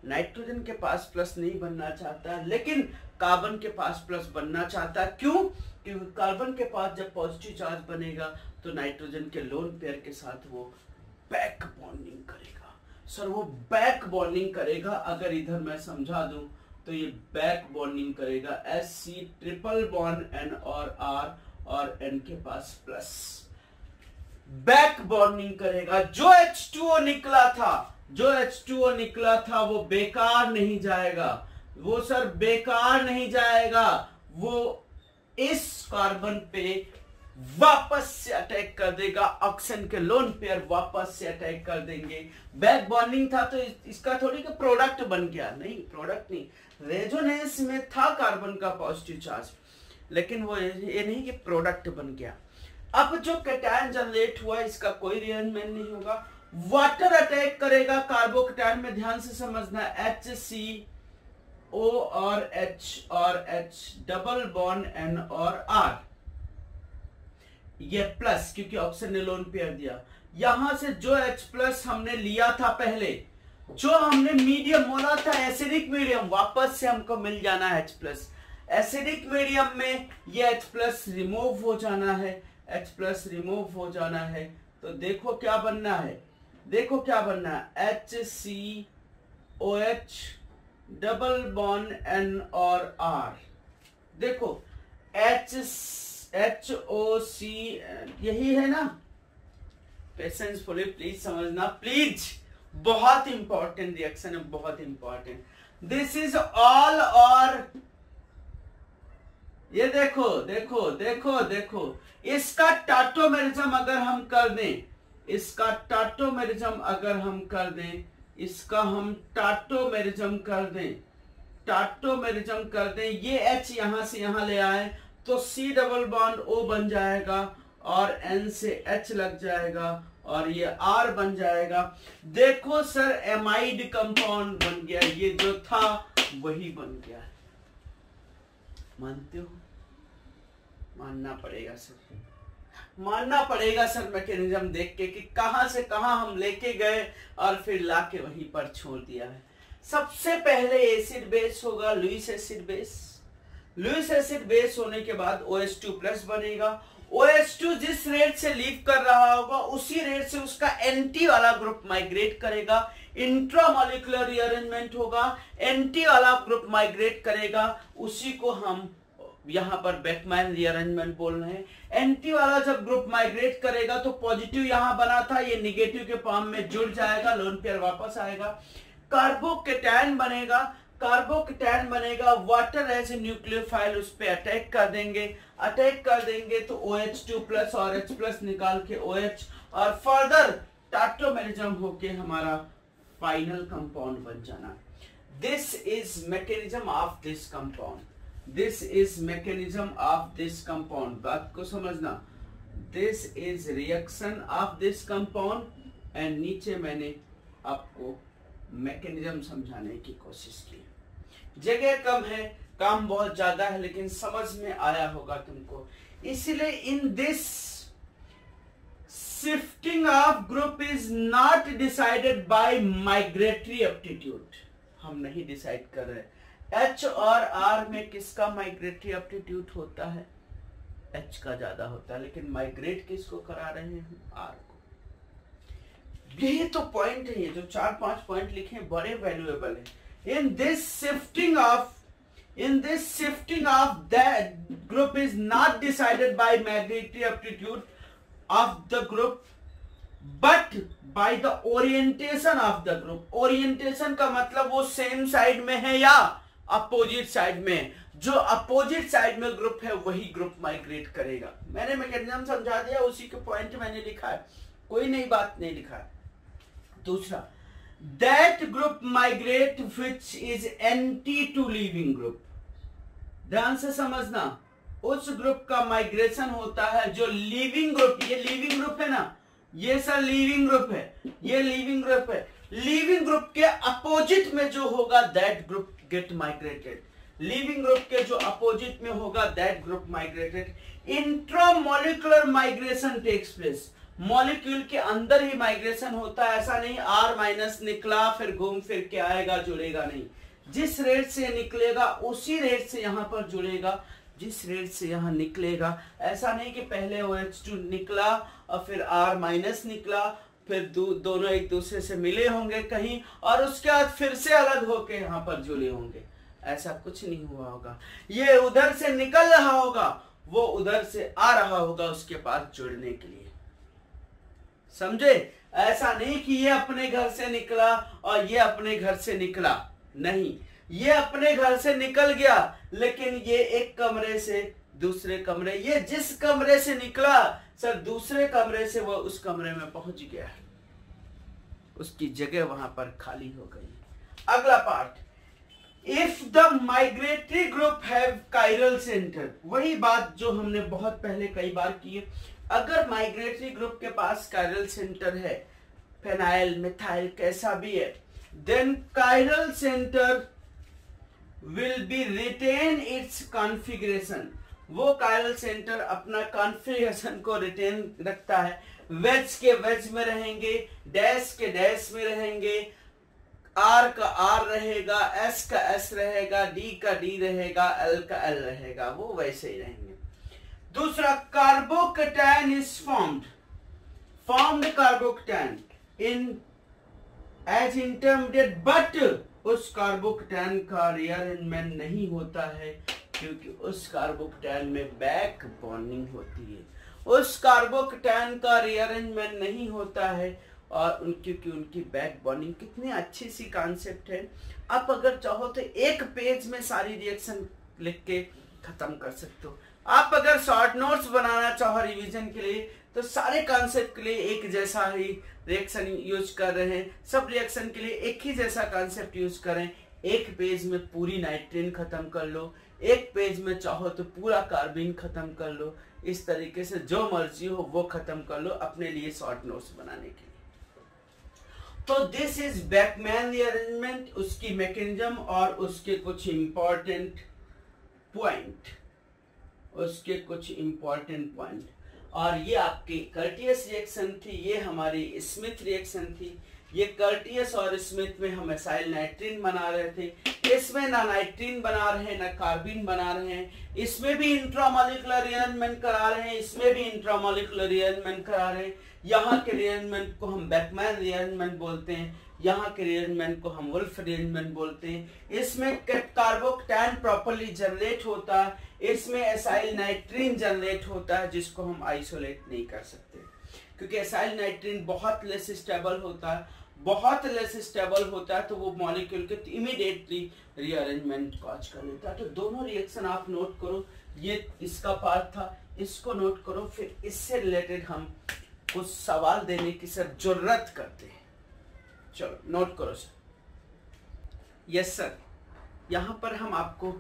नाइट्रोजन के पास प्लस नहीं बनना चाहता है, लेकिन कार्बन के पास प्लस बनना चाहता है। क्यों? क्योंकि कार्बन के पास जब पॉजिटिव चार्ज बनेगा तो नाइट्रोजन के लोन पेयर के साथ वो बैक बॉन्डिंग करेगा। सर वो बैक बॉन्डिंग करेगा, अगर इधर मैं समझा दूं तो ये बैक बॉन्डिंग करेगा, SC ट्रिपल बॉन्ड N और R और N के पास प्लस बैक बॉन्डिंग करेगा। जो H2O निकला था, जो H2O निकला था वो बेकार नहीं जाएगा, वो सर बेकार नहीं जाएगा, वो इस कार्बन पे वापस से अटैक कर देगा, ऑक्सीजन के लोन पेयर वापस से अटैक कर देंगे। बैक बॉन्डिंग था तो इसका थोड़ी कि प्रोडक्ट बन गया, नहीं प्रोडक्ट नहीं, रेजोनेंस में था कार्बन का पॉजिटिव चार्ज, लेकिन वो ये नहीं कि प्रोडक्ट बन गया। अब जो कैटायन जनरेट हुआ इसका कोई रीअरेंजमेंट नहीं होगा, वाटर अटैक करेगा कार्बोकेटायन में, ध्यान से समझना, HCO और H डबल बॉन्ड N और R, ये प्लस क्योंकि ऑक्सीजन ने लोन पेयर दिया। यहां से जो H प्लस हमने लिया था पहले, जो हमने मीडियम बोला था एसिडिक मीडियम, वापस से हमको मिल जाना है H प्लस। एसिडिक मीडियम में ये H प्लस रिमूव हो जाना है, H प्लस रिमूव हो जाना है, तो देखो क्या बनना है, देखो क्या बनना है, HCOH डबल बॉन्ड N और R। देखो HOC यही है ना, पेशेंसफुली प्लीज समझना प्लीज, बहुत इंपॉर्टेंट रिएक्शन है, बहुत इंपॉर्टेंट। दिस इज ऑल, और ये देखो देखो देखो देखो, इसका टाटोमेरिज्म अगर हम कर दें, इसका टाटोमेरिज्म अगर हम कर दें, इसका हम टाटोमेरिज्म कर दें, टाटोमेरिज्म कर दें, ये H यहां से यहां ले आए तो C डबल बॉन्ड O बन जाएगा और N से H लग जाएगा और ये R बन जाएगा। देखो सर एमाइड कंपाउंड बन गया, ये जो था वही बन गया। मानते हो? मानना पड़ेगा सर, मानना पड़ेगा सर मैकेनिज्म देख के कि कहां से कहां हम लेके गए और फिर लाके वहीं पर छोड़ दिया है। सबसे पहले एसिड बेस होगा Lewis acid base, Lewis acid base होने के बाद OH2 प्लस बनेगा। OH2 जिस रेट से लीव कर रहा होगा उसी रेट से उसका एंटी वाला ग्रुप माइग्रेट करेगा, इंट्रामोलिकुलर रीअरेंजमेंट होगा, एंटी वाला ग्रुप माइग्रेट करेगा, उसी को हम यहां पर बेकमैन रीअरेंजमेंट बोल रहे हैं। एंटी वाला जब ग्रुप माइग्रेट करेगा तो पॉजिटिव यहां बना था, ये निगेटिव के फॉर्म में जुड़ जाएगा, लोन पेयर वापस आएगा, कार्बोकेटायन बनेगा, कार्बोकेटायन बनेगा, वाटर एज ए न्यूक्लियोफाइल उस पे अटैक कर देंगे, अटैक कर देंगे तो OH2 प्लस और H प्लस निकाल के OH और फर्दर टाटोमेरिज्म होके हमारा फाइनल कंपाउंड बन जाना। This is mechanism of this compound, this is mechanism of this compound, बात को समझना। This is reaction of this compound and नीचे मैंने आपको मैकेनिज्म समझाने की कोशिश की। जगह कम है, काम बहुत ज्यादा है, लेकिन समझ में आया होगा तुमको। इसलिए in this shifting of group is not decided by migratory aptitude, हम नहीं डिसाइड कर रहे। H और R में किसका माइग्रेटरी एप्टीट्यूड होता है? H का ज्यादा होता है, लेकिन माइग्रेट किसको करा रहे हैं? R को। यही तो पॉइंट है, ये जो 4-5 पॉइंट लिखे बड़े वैल्यूएबल है। In this shifting of that group is not decided by migratory aptitude of the group but by the orientation of the group. Orientation का मतलब वो सेम साइड में है या अपोजिट साइड में। जो अपोजिट साइड में ग्रुप है वही ग्रुप माइग्रेट करेगा। मैंने मैकेनिज्म समझा दिया, उसी के पॉइंट मैंने लिखा है, कोई नई बात नहीं लिखा है। दूसरा, that group migrate which is anti to leaving group. ध्यान से समझना, उस ग्रुप का माइग्रेशन होता है जो लीविंग ग्रुप, ये लीविंग ग्रुप है ना, ये सर लीविंग ग्रुप है, ये लीविंग ग्रुप है। लीविंग ग्रुप के अपोजिट में जो होगा that group get migrated. Leaving group के जो अपोजिट में होगा that group migrated. Intramolecular migration takes place, molecule के अंदर ही माइग्रेशन होता है, ऐसा नहीं R माइनस निकला फिर घूम फिर के आएगा, जुड़ेगा नहीं। जिस रेट से निकलेगा उसी रेट से यहां पर जुड़ेगा, जिस रेट से यहां निकलेगा। ऐसा नहीं कि पहले OH2 निकला और फिर R माइनस निकला, फिर दोनों एक दूसरे से मिले होंगे कहीं और उसके बाद फिर से अलग होके यहां पर जुड़े होंगे, ऐसा कुछ नहीं हुआ होगा। ये उधर से निकल रहा होगा, वो उधर से आ रहा होगा उसके पास जुड़ने के लिए, समझे? ऐसा नहीं कि ये अपने घर से निकला और ये अपने घर से निकला, नहीं, ये अपने घर से निकल गया लेकिन ये एक कमरे से दूसरे कमरे, ये जिस कमरे से निकला सर दूसरे कमरे से वो उस कमरे में पहुंच गया, उसकी जगह वहां पर खाली हो गई। अगला part, if the migratory group have chiral centre, वही बात जो हमने बहुत पहले कई बार की है। अगर माइग्रेटरी ग्रुप के पास कायरल सेंटर है, फेनाइल मिथाइल कैसा भी है, then chiral centre will be retain its configuration. वो कायरल सेंटर अपना कॉन्फ़िगरेशन को रिटेन रखता है। वेज के वेज में रहेंगे, डैश के डैश में रहेंगे, आर का आर रहेगा, एस का एस रहेगा, डी का डी रहेगा, एल का एल रहेगा, वो वैसे ही रहेंगे। दूसरा, carbocation is formed carbocation in as intermediate, but उस कार्बोकेटायन का रीअरेंजमेंट नहीं होता है क्योंकि उस कार्बोकेटायन में बैक बॉन्डिंग होती है, उस कार्बोकेटायन का रीअरेंजमेंट नहीं होता है, और क्योंकि उनकी बैक बॉन्डिंग कितनी अच्छी सी कॉन्सेप्ट है। आप अगर चाहो तो एक पेज में सारी रिएक्शन लिख के खत्म कर सकते हो। आप अगर शॉर्ट नोट्स बनाना चाहो रिवीजन के लिए तो सारे कॉन्सेप्ट के लिए एक जैसा ही रिएक्शन यूज कर रहे हैं, सब रिएक्शन के लिए एक ही जैसा कॉन्सेप्ट यूज करें। एक पेज में पूरी नाइट्रीन खत्म कर लो, एक पेज में चाहो तो पूरा कार्बिन खत्म कर लो, इस तरीके से जो मर्जी हो वो खत्म कर लो अपने लिए शॉर्ट नोट्स बनाने के लिए। तो दिस इज बेकमैन रीअरेंजमेंट, उसकी मैकेनिज्म और उसके कुछ इंपॉर्टेंट पॉइंट, और ये आपकी कर्टियस रिएक्शन थी, ये हमारी स्मिथ रिएक्शन थी। ये कर्टियस और स्मिथ में हम एसाइल नाइट्रीन बना रहे थे, इसमें ना नाइट्रीन बना रहे हैं ना कार्बिन बना रहे हैं। इसमें भी इंट्रामोलिकुलर रीअरेंजमेंट करा रहे हैं, इसमें भी इंट्रामोलिकुलर रीअरेंजमेंट करा रहे हैं। यहाँ के रीअरेंजमेंट को हम बेकमैन रीअरेंजमेंट बोलते हैं, यहाँ के रीअरेंजमेंट को हम वुल्फ रीअरेंजमेंट बोलते हैं। इसमें कार्बोकेटायन प्रॉपर्ली जनरेट होता है, इसमें एसाइल नाइट्रीन जनरेट होता है, जिसको हम आइसोलेट नहीं कर सकते क्योंकि एसाइल नाइट्रीन बहुत लेस स्टेबल होता है, तो वो मॉलिक्यूल के इमीडिएटली रीअरेंजमेंट कॉज कर लेता है। तो दोनों रिएक्शन आप नोट करो, ये इसका पार्ट था, इसको नोट करो, फिर इससे रिलेटेड हम कुछ सवाल देने की सर जरूरत करते हैं। चलो नोट करो सर। यस सर, यहाँ पर हम आपको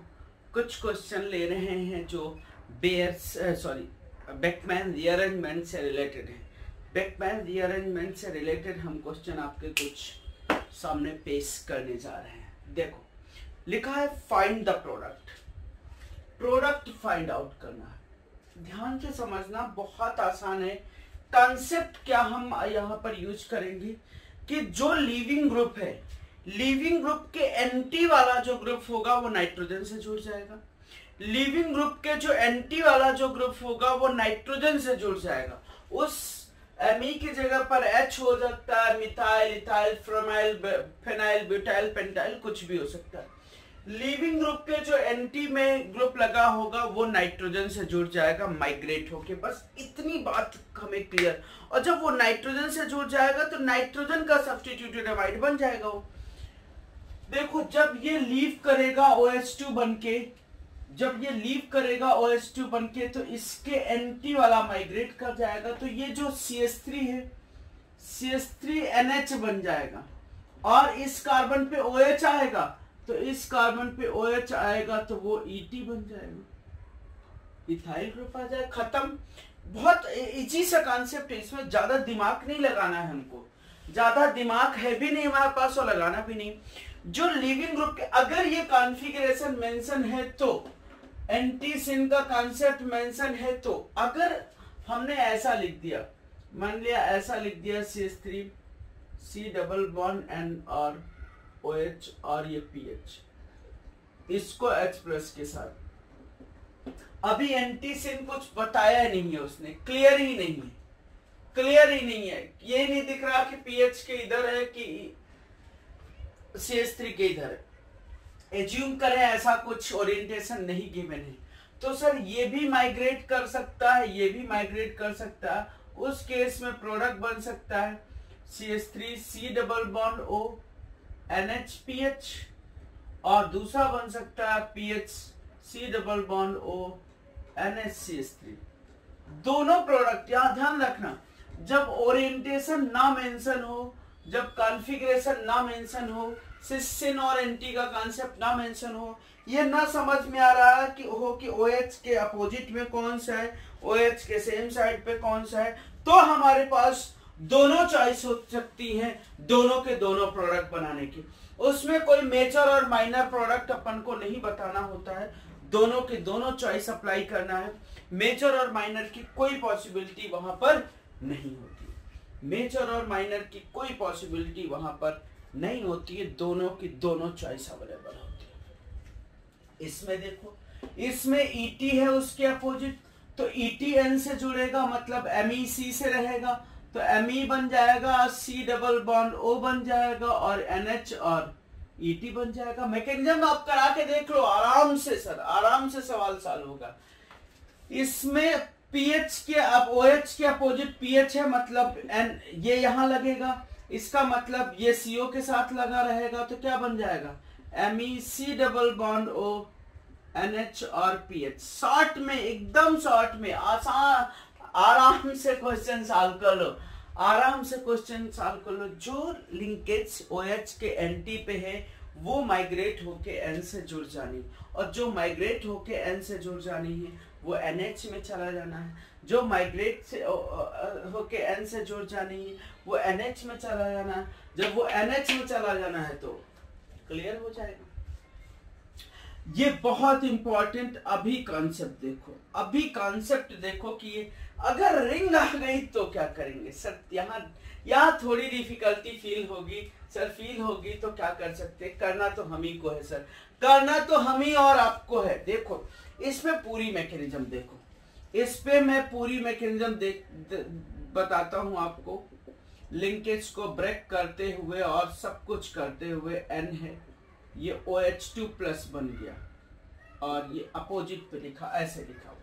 कुछ क्वेश्चन ले रहे हैं जो बेकमैन रीअरेंजमेंट से रिलेटेड है। बेकमैन रीअरेंजमेंट से रिलेटेड हम क्वेश्चन आपके कुछ सामने पेश करने जा रहे हैं। देखो लिखा है find the product find out करना है। ध्यान से समझना, बहुत आसान है। कॉन्सेप्ट क्या हम यहाँ पर यूज करेंगे कि जो लीविंग ग्रुप है, लीविंग ग्रुप के एंटी वाला जो ग्रुप होगा वो नाइट्रोजन से जुड़ जाएगा, लीविंग ग्रुप के जो एंटी वाला जो ग्रुप होगा वो नाइट्रोजन से जुड़ जाएगा। उस एमी की जगह पर H हो सकता है, methyl, ethyl, formyl, phenyl, butyl, pentyl, कुछ भी हो सकता है। लीविंग ग्रुप के जो एंटी में ग्रुप लगा होगा वो नाइट्रोजन से जुड़ जाएगा माइग्रेट होके। बस इतनी बात हमें क्लियर। और जब वो नाइट्रोजन से जुड़ जाएगा तो नाइट्रोजन का सब्स्टिट्यूटेड एमाइड बन जाएगा वो। देखो जब ये लीव करेगा OH2 बनके, जब ये लीव करेगा OH2 बनके तो इसके एंटी वाला माइग्रेट कर जाएगा, तो ये जो CH3 है CH3NH बन जाएगा, और इस कार्बन पे OH आएगा तो इस कार्बन पे OH आएगा तो वो ET बन जाएगा, इथाइल ग्रुप आ जाएगा, खत्म। बहुत इजी सा कॉन्सेप्ट है, इसमें ज्यादा दिमाग नहीं लगाना है हमको, ज्यादा दिमाग है भी नहीं हमारे पास और लगाना भी नहीं। जो लिविंग ग्रुप के अगर ये कॉन्फ़िगरेशन मेंशन है तो, एंटीसिन का कॉन्सेप्ट मेंशन है तो, अगर हमने ऐसा लिख दिया, मान लिया ऐसा लिख दिया CH3 C double bond N और OH और ये PH, इसको H+ के साथ, अभी एंटीसिन कुछ बताया नहीं है उसने, क्लियर ही नहीं है, ये नहीं दिख रहा कि PH के इधर है कि CH3 के इधर है। एज्यूम करें ऐसा कुछ ओरिएंटेशन नहीं गिवन है तो सर ये भी माइग्रेट कर सकता है, ये भी माइग्रेट कर सकता है। उस केस में प्रोडक्ट बन सकता है CH3 C double bond O NH-PH, और दूसरा बन सकता है PH C double bond O NH-CH3। दोनों प्रोडक्ट, यहां ध्यान रखना, जब ओरिएंटेशन ना मेंशन हो, जब कॉन्फ़िगरेशन ना मेंशन हो, सिस्सिन और एंटी का कॉन्सेप्ट ना मेंशन हो, ये ना समझ में आ रहा है कि OH के अपोजिट में कौन सा है, OH के सेम साइड पे कौन सा है, तो हमारे पास दोनों चॉइस हो सकती है दोनों के दोनों प्रोडक्ट बनाने की। उसमें कोई मेजर और माइनर प्रोडक्ट अपन को नहीं बताना होता है, दोनों के दोनों चॉइस अप्लाई करना है। मेजर और माइनर की कोई पॉसिबिलिटी वहां पर नहीं होती, मेजर और माइनर की कोई पॉसिबिलिटी वहां पर नहीं होती है, दोनों की दोनों चॉइस अवेलेबल होती है। इसमें देखो, इसमें ET है उसके अपोजिट, तो ETN से जुड़ेगा मतलब MEC से रहेगा, तो Me बन जाएगा, C डबल बॉन्ड O बन जाएगा, और NH और ET बन जाएगा। मैकेनिज्म आप करा के देख लो आराम से सर, आराम से सवाल सॉल्व होगा। इसमें पीएच के, अब OH के अपोजिट पीएच है, मतलब N ये यहां लगेगा, इसका मतलब ये CO के साथ लगा रहेगा, तो क्या बन जाएगा MEC double bond O NH और PH। शॉर्ट में, एकदम शॉर्ट में, आसान, आराम से क्वेश्चन सॉल्व कर लो, आराम से क्वेश्चन सॉल्व कर लो। जो लिंकेज OH के NT पे है वो माइग्रेट होके N से जुड़ जानी, और जो माइग्रेट होके N से जुड़ जानी है वो NH में चला जाना है, जो माइग्रेट से होके N से जुड़ जानी है वो NH में चला जाना है। जब वो NH में चला जाना है तो क्लियर हो जाएगा। ये बहुत इंपॉर्टेंट अभी कॉन्सेप्ट देखो, अभी कॉन्सेप्ट देखो कि ये अगर रिंग आ गई तो क्या करेंगे सर। यहाँ थोड़ी डिफिकल्टी फील होगी सर, फील होगी तो क्या कर सकते, करना तो हम ही को है सर, करना तो हम ही और आपको है। देखो इस पे पूरी मैकेनिज्म देखो, इस पे मैं पूरी मैकेनिज्म बताता हूं आपको। लिंकेज को ब्रेक करते हुए और सब कुछ करते हुए N है, ये OH2 प्लस बन गया और ये अपोजिट पे लिखा, ऐसे लिखा हुआ।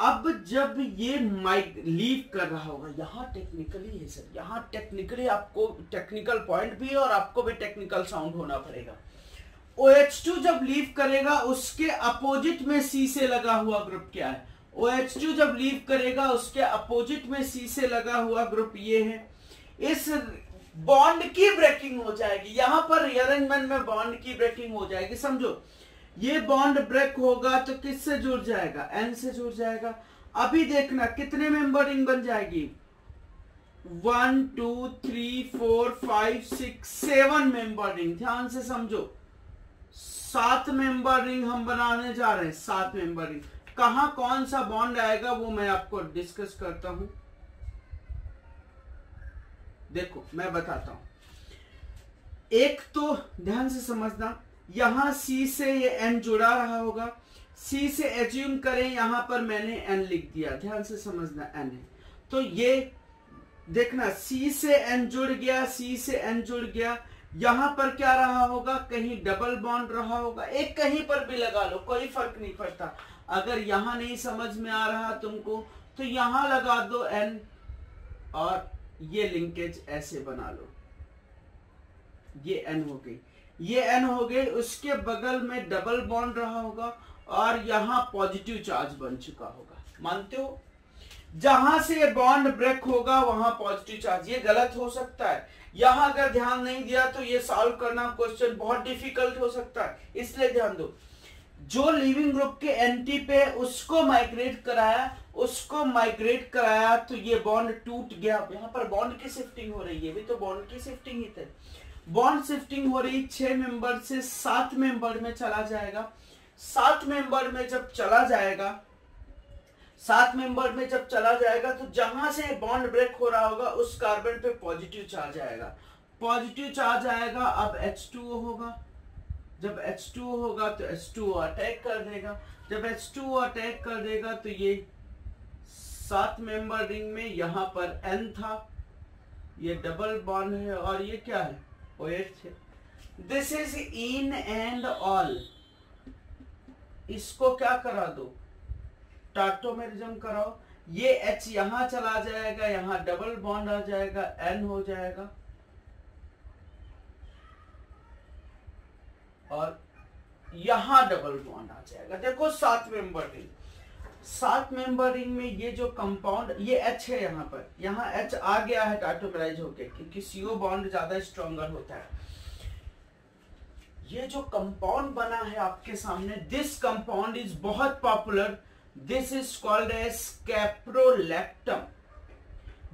अब जब ये माइक लीव कर रहा होगा, यहाँ टेक्निकली है सर, यहाँ टेक्निकली आपको टेक्निकल पॉइंट भी और आपको भी टेक्निकल साउंड होना पड़ेगा। OH2 जब लीव करेगा उसके अपोजिट में C से लगा हुआ ग्रुप क्या है, OH2 जब लीव करेगा उसके अपोजिट में C से लगा हुआ ग्रुप ये है। इस बॉन्ड की ब्रेकिंग हो जाएगी, यहां पर रीअरेंजमेंट में बॉन्ड की ब्रेकिंग हो जाएगी। समझो ये बॉन्ड ब्रेक होगा तो किससे जुड़ जाएगा, N से जुड़ जाएगा। अभी देखना कितने मेंबर रिंग बन जाएगी, 1 2 3 4 5 6 7 मेंबर रिंग। ध्यान से समझो, 7 मेंबर रिंग हम बनाने जा रहे हैं, 7 मेंबर रिंग। कहां कौन सा बॉन्ड आएगा वो मैं आपको डिस्कस करता हूं। देखो मैं बताता हूं, एक तो ध्यान से समझना, यहां C से ये N जुड़ा रहा होगा, C से एज्यूम करें यहां पर मैंने N लिख दिया, ध्यान से समझना N है, तो ये देखना C से N जुड़ गया, C से N जुड़ गया। यहां पर क्या रहा होगा, कहीं डबल बॉन्ड रहा होगा, एक कहीं पर भी लगा लो कोई फर्क नहीं पड़ता। अगर यहां नहीं समझ में आ रहा तुमको तो यहां लगा दो N और ये लिंकेज ऐसे बना लो, ये N हो गई, ये N हो गई। उसके बगल में डबल बॉन्ड रहा होगा और यहां पॉजिटिव चार्ज बन चुका होगा, मानते हो। जहां से बॉन्ड ब्रेक होगा वहां पॉजिटिव चार्ज, ये गलत हो सकता है। यहां अगर ध्यान नहीं दिया तो ये सॉल्व करना क्वेश्चन बहुत डिफिकल्ट हो सकता है, इसलिए ध्यान दो। जो लिविंग ग्रुप के एंटी पे उसको माइग्रेट कराया, उसको माइग्रेट कराया तो ये बॉन्ड टूट गया। यहां पर बॉन्ड की शिफ्टिंग हो रही है, भी तो बॉन्ड की शिफ्टिंग ही थे। बॉन्ड शिफ्टिंग हो रही, 6 मेंबर से 7 मेंबर में चला जाएगा। 7 मेंबर में जब चला जाएगा, 7 मेंबर में जब चला जाएगा तो जहां से बॉन्ड ब्रेक हो रहा होगा उस कार्बन पे पॉजिटिव चार्ज आएगा, पॉजिटिव चार्ज आएगा। अब H2O होगा, जब H2O होगा तो H2O अटैक कर देगा, जब H2O अटैक कर देगा तो ये 7 मेंबर रिंग में यहां पर N था, ये डबल बॉन्ड है और ये क्या है, OH है। This is in and all. इसको क्या करा दो, टाटोमेरिज्म कराओ। ये H यहां चला जाएगा, यहां डबल बॉन्ड आ जाएगा, N हो जाएगा और यहां डबल बॉन्ड आ जाएगा। देखो 7 मेंबर रिंग, 7 मेंबर रिंग में ये जो कंपाउंड, ये H है यहां पर, यहां H आ गया है टाटोमेराइज होके, क्योंकि CO बॉन्ड ज्यादा स्ट्रॉन्गर होता है। ये जो कंपाउंड बना है आपके सामने, दिस कंपाउंड इज बहुत popular, this is called as caprolactam.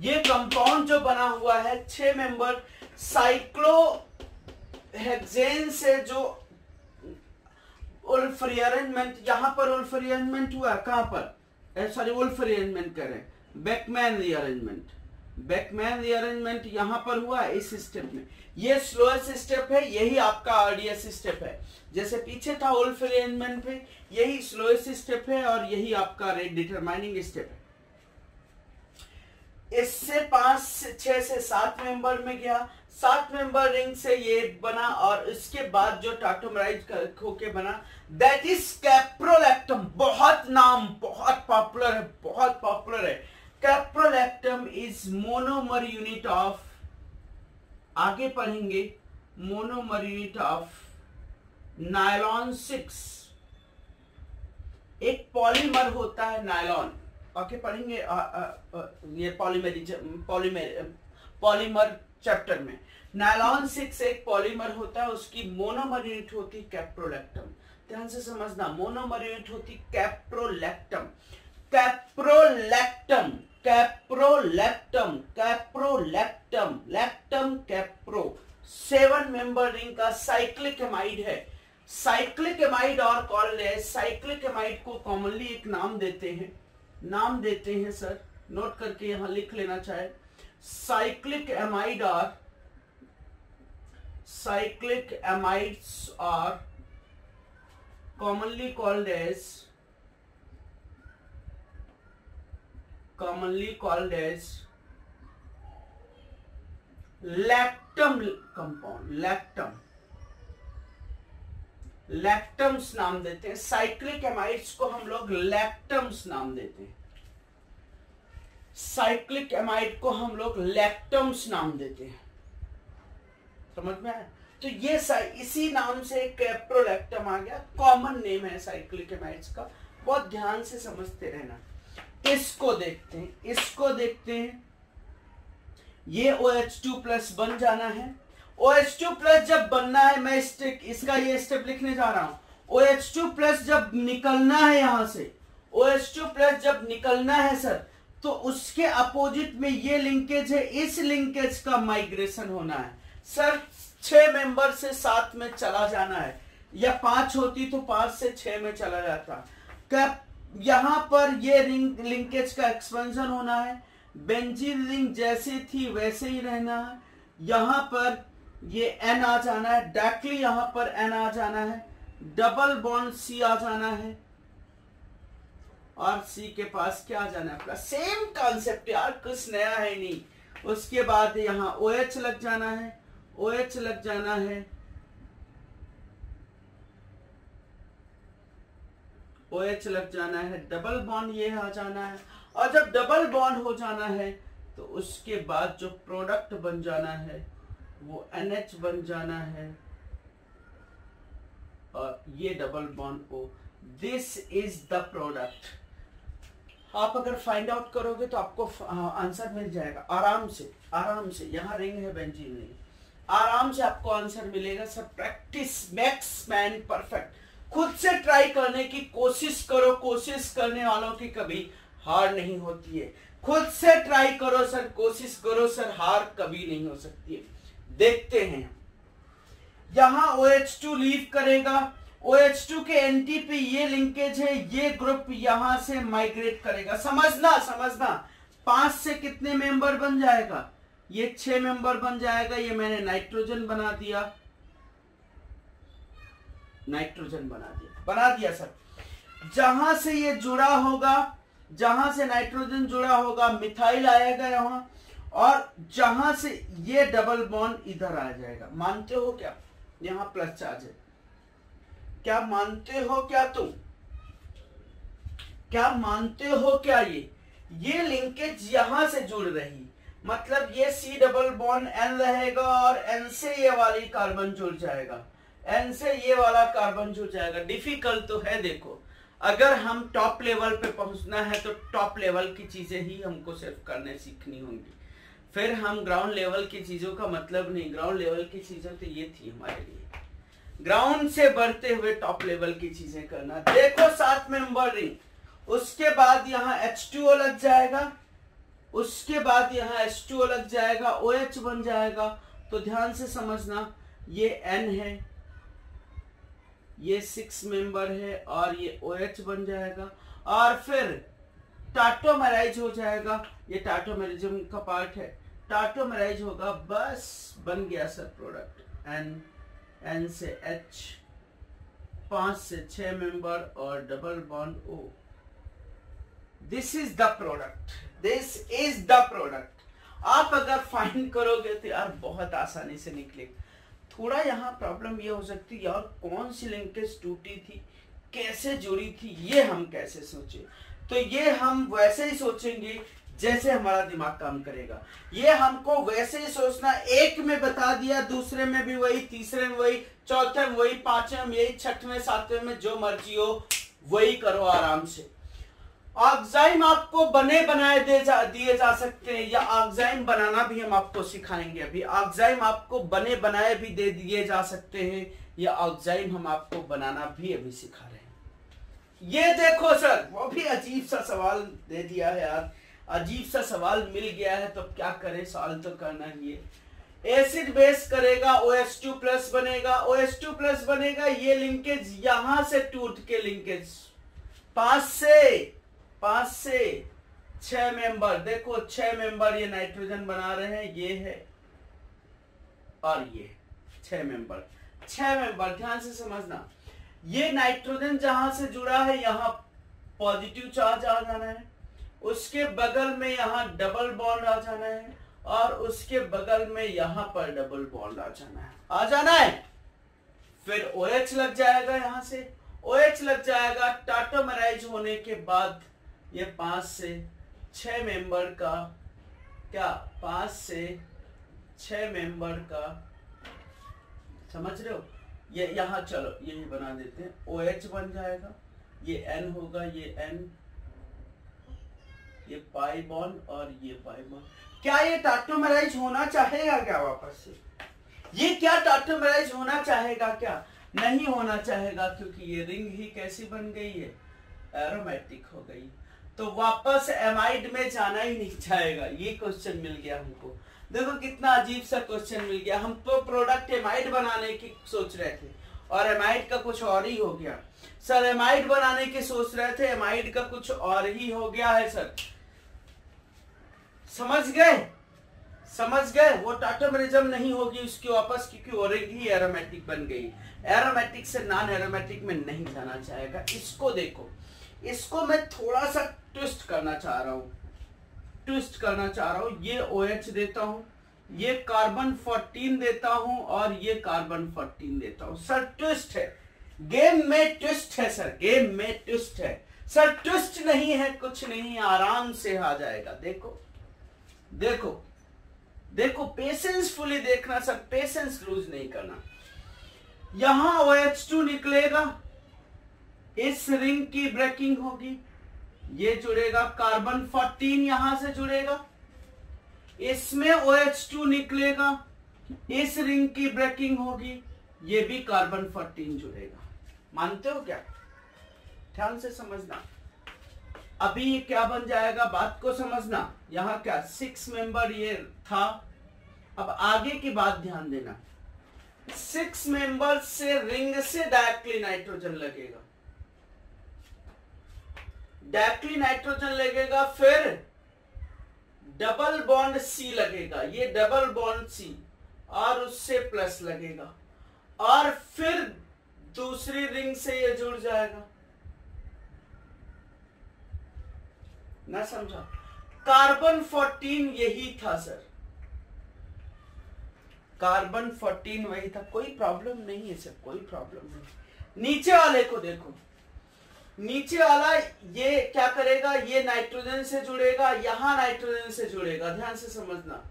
ये कंपाउंड जो बना हुआ है 6 मेंबर साइक्लोहेक्सेन से जो उल्फ रीअरेंजमेंट, यहां पर उल्फ रीअरेंजमेंट हुआ, कहां पर, सॉरी उल्फ रीअरेंजमेंट करें, बेकमैन रीअरेंजमेंट, बेकमैन रीअरेंजमेंट यहां पर हुआ इस स्टेप में। ये स्लोएस्ट स्टेप है, यही आपका RDS स्टेप है। जैसे पीछे था उल्फ रीअरेंजमेंट पे, यही स्लोएस्ट स्टेप है और यही आपका रेट डिटरमाइनिंग स्टेप है। इससे 5 से 6 से 7 मेंबर में गया, 7 मेंबर रिंग से ये बना, और इसके बाद जो टाटोमराइज होके बना दैट इज कैप्रोलैक्टम। बहुत नाम, बहुत पॉपुलर है। Caprolactam is monomer unit of, आगे पढ़ेंगे, मोनोमर यूनिट ऑफ नायलॉन 6। एक पॉलीमर होता है नायलॉन, आगे पढ़ेंगे ये पॉलीमर चैप्टर में। नायलॉन 6 एक पॉलीमर होता है, उसकी मोनोमर यूनिट होती कैप्रोलैक्टम। ध्यान से समझना, मोनोमर यूनिट होती caprolactam. Caprolactam, caprolactam, caprolactam, lactam Caprio 7 member ring का साइक्लिक एमाइड है। साइक्लिक एमाइड और कॉल्ड है, साइक्लिक एमाइड को कॉमनली एक नाम देते हैं सर, नोट करके यहां लिख लेना चाहे। साइक्लिक एमाइड और cyclic amides are commonly called as lactam compound, lactams नाम देते हैं। साइक्लिक एमाइड्स को हम लोग लैक्टम्स नाम देते हैं। साइक्लिक एमाइड को हम लोग लैक्टम्स नाम देते हैं। समझ में आया? तो ये इसी नाम से कैप्रोलैक्टम आ गया, कॉमन नेम है साइक्लिक एमाइड्स का। बहुत ध्यान से समझते रहना। इसको देखते हैं, ये OH2 प्लस बन जाना है। OH2 प्लस जब बनना है, मैं इसका ये स्टेप लिखने जा रहा हूं। OH2 प्लस जब निकलना है यहां से, OH2 प्लस जब निकलना है सर, तो उसके अपोजिट में ये लिंकेज है, इस लिंकेज का माइग्रेशन होना है सर। 6 मेंबर से 7 में चला जाना है, या 5 होती तो 5 से 6 में चला जाता। क्या यहां पर ये रिंग लिंकेज का एक्सपेंशन होना है, बेंजीन रिंग जैसे थी वैसे ही रहना है। यहां पर ये N आ जाना है, डायरेक्टली यहां पर N आ जाना है, डबल बॉन्ड C आ जाना है, और C के पास क्या आ जाना है आपका, सेम कॉन्सेप्ट यार, कुछ नया है नहीं। उसके बाद यहां OH लग जाना है, OH लग जाना है, OH लग जाना है, डबल बॉन्ड ये आ जाना है। और जब डबल बॉन्ड हो जाना है तो उसके बाद जो प्रोडक्ट बन जाना है वो NH बन जाना है, और ये double bond O। This is the product. आप अगर फाइंड आउट करोगे तो आपको आंसर मिल जाएगा आराम से। यहाँ रिंग है, बेंजीन रिंग, आराम से आपको आंसर मिलेगा sir. Practice max man perfect. खुद से ट्राई करने की कोशिश करो, कोशिश करने वालों की कभी हार नहीं होती है। खुद से ट्राई करो सर, कोशिश करो सर, हार कभी नहीं हो सकती है। देखते हैं, यहां OH2 लीव करेगा, OH2 के एंटी पे ये लिंकेज है, ये ग्रुप यहां से माइग्रेट करेगा। समझना 5 से कितने मेंबर बन जाएगा, ये 6 मेंबर बन जाएगा। ये मैंने नाइट्रोजन बना दिया सर। जहां से ये जुड़ा होगा, जहां से नाइट्रोजन जुड़ा होगा, मिथाइल आएगा यहां, और जहां से ये डबल बॉन्ड इधर आ जाएगा। मानते हो क्या? यहां प्लस चार्ज है, क्या मानते हो क्या तुम? क्या मानते हो क्या? ये लिंकेज यहां से जुड़ रही, मतलब ये C डबल बॉन्ड N रहेगा, और N से ये वाली कार्बन जुड़ जाएगा, N से ये वाला कार्बन जुड़ जाएगा। डिफिकल्ट तो है। देखो, अगर हम टॉप लेवल पे पहुंचना है तो टॉप लेवल की चीजें ही हमको सिर्फ करने सीखनी होंगी। फिर हम ग्राउंड लेवल की चीजों का मतलब नहीं, ग्राउंड लेवल की चीजें तो ये थी हमारे लिए, ग्राउंड से बढ़ते हुए टॉप लेवल की चीजें करना। देखो 7 मेंबर रिंग, उसके बाद यहाँ H2O लग जाएगा, उसके बाद यहाँ H2O लग जाएगा, OH बन जाएगा। तो ध्यान से समझना, ये N है, ये 6 मेंबर है, और ये OH बन जाएगा, और फिर टाटोमेराइज हो जाएगा। ये टाटोमेरिज्म का पार्ट है, टाटोमेराइज होगा, बस बन गया सर प्रोडक्ट। N से H, 5 से 6 मेंबर, और double bond O, this is the product, this is the product. आप अगर फाइंड करोगे तो यार बहुत आसानी से निकलेगा। थोड़ा यहाँ प्रॉब्लम ये हो सकती है यार कौन सी लिंकेज टूटी थी, कैसे जुड़ी थी, ये हम कैसे सोचे। तो ये हम वैसे ही सोचेंगे जैसे हमारा दिमाग काम करेगा। ये हमको वैसे ही सोचना, एक में बता दिया, दूसरे में भी वही, तीसरे में वही, चौथे में वही, पांचवें में यही, छठवें सातवें में जो मर्जी हो वही करो आराम से। ऑक्साइम आपको बने बनाए दिए जा सकते हैं, या ऑक्साइम बनाना भी हम आपको सिखाएंगे। अभी ऑक्साइम आपको बने बनाए भी दे दिए जा सकते हैं, या ऑक्साइम हम आपको बनाना भी अभी सिखा रहे हैं। ये देखो सर, वो भी अजीब सा सवाल दे दिया है यार, अजीब सा सवाल मिल गया है तो क्या करें, सॉल्व तो करना ही है। एसिड बेस करेगा, OH2 प्लस बनेगा, OH2 प्लस बनेगा, ये लिंकेज यहां से टूट के लिंकेज 5 से 6 मेंबर, देखो 6 मेंबर ये नाइट्रोजन बना रहे हैं, ये है और ये 6 मेंबर, ध्यान से समझना। ये नाइट्रोजन जहां से जुड़ा है यहां पॉजिटिव चार्ज आ जाना है, उसके बगल में यहां डबल बॉन्ड आ जाना है, और उसके बगल में यहां पर डबल बॉन्ड आ जाना है। फिर OH लग जाएगा, यहां से OH लग जाएगा। टाटोमराइज होने के बाद ये 5 से 6 मेंबर का, क्या 5 से 6 मेंबर का, समझ रहे हो। ये यहां चलो यही बना देते हैं, OH बन जाएगा, ये N होगा, ये N, ये पाई बॉन्ड और ये पाई बॉन्ड। क्या ये टाटोमराइज होना चाहेगा क्या वापस से? ये क्या टाटोमराइज होना चाहेगा क्या? नहीं होना चाहेगा, क्योंकि ये रिंग ही कैसी बन गई है, एरोमेटिक हो गई। तो वापस एमाइड में जाना ही नहीं चाहेगा। ये क्वेश्चन मिल गया हमको, देखो कितना अजीब सा क्वेश्चन मिल गया। हम तो प्रोडक्ट एमाइड बनाने की सोच रहे थे और एमाइड का कुछ और ही हो गया। सर एमाइड बनाने की सोच रहे थे, एमाइड का कुछ और ही हो गया है सर। समझ गए वो टाटोमरिज्म नहीं होगी उसकी वापस, क्योंकि वो रिंग ही एरोमेटिक बन गई। एरोमेटिक से नॉन एरोमेटिक में नहीं जाना चाहेगा। इसको देखो, इसको मैं थोड़ा सा ट्विस्ट करना चाह रहा हूं। ये OH देता हूं, ये कार्बन 14 देता हूं, और ये कार्बन 14 देता हूं। सर ट्विस्ट है, गेम में ट्विस्ट है सर, गेम में ट्विस्ट है सर। ट्विस्ट नहीं है, कुछ नहीं, आराम से आ जाएगा। देखो पेशेंसफुली देखना सर, पेशेंस लूज नहीं करना। यहां OH2 निकलेगा, इस रिंग की ब्रेकिंग होगी, ये जुड़ेगा, कार्बन 14 यहां से जुड़ेगा, इसमें OH2 निकलेगा, इस रिंग की ब्रेकिंग होगी, ये भी कार्बन 14 जुड़ेगा। मानते हो क्या? ध्यान से समझना। अभी ये क्या बन जाएगा, बात को समझना। यहां क्या 6 मेंबर ये था, अब आगे की बात ध्यान देना। 6 मेंबर से रिंग से डायरेक्टली नाइट्रोजन लगेगा, फिर डबल बॉन्ड C लगेगा, ये डबल बॉन्ड C, और उससे प्लस लगेगा, और फिर दूसरी रिंग से ये जुड़ जाएगा। ना समझा? कार्बन 14 यही था सर, कार्बन 14 वही था, कोई प्रॉब्लम नहीं है सर, कोई प्रॉब्लम नहीं। नीचे वाले को देखो, नीचे वाला ये क्या करेगा, ये नाइट्रोजन से जुड़ेगा, यहां नाइट्रोजन से जुड़ेगा, ध्यान से समझना।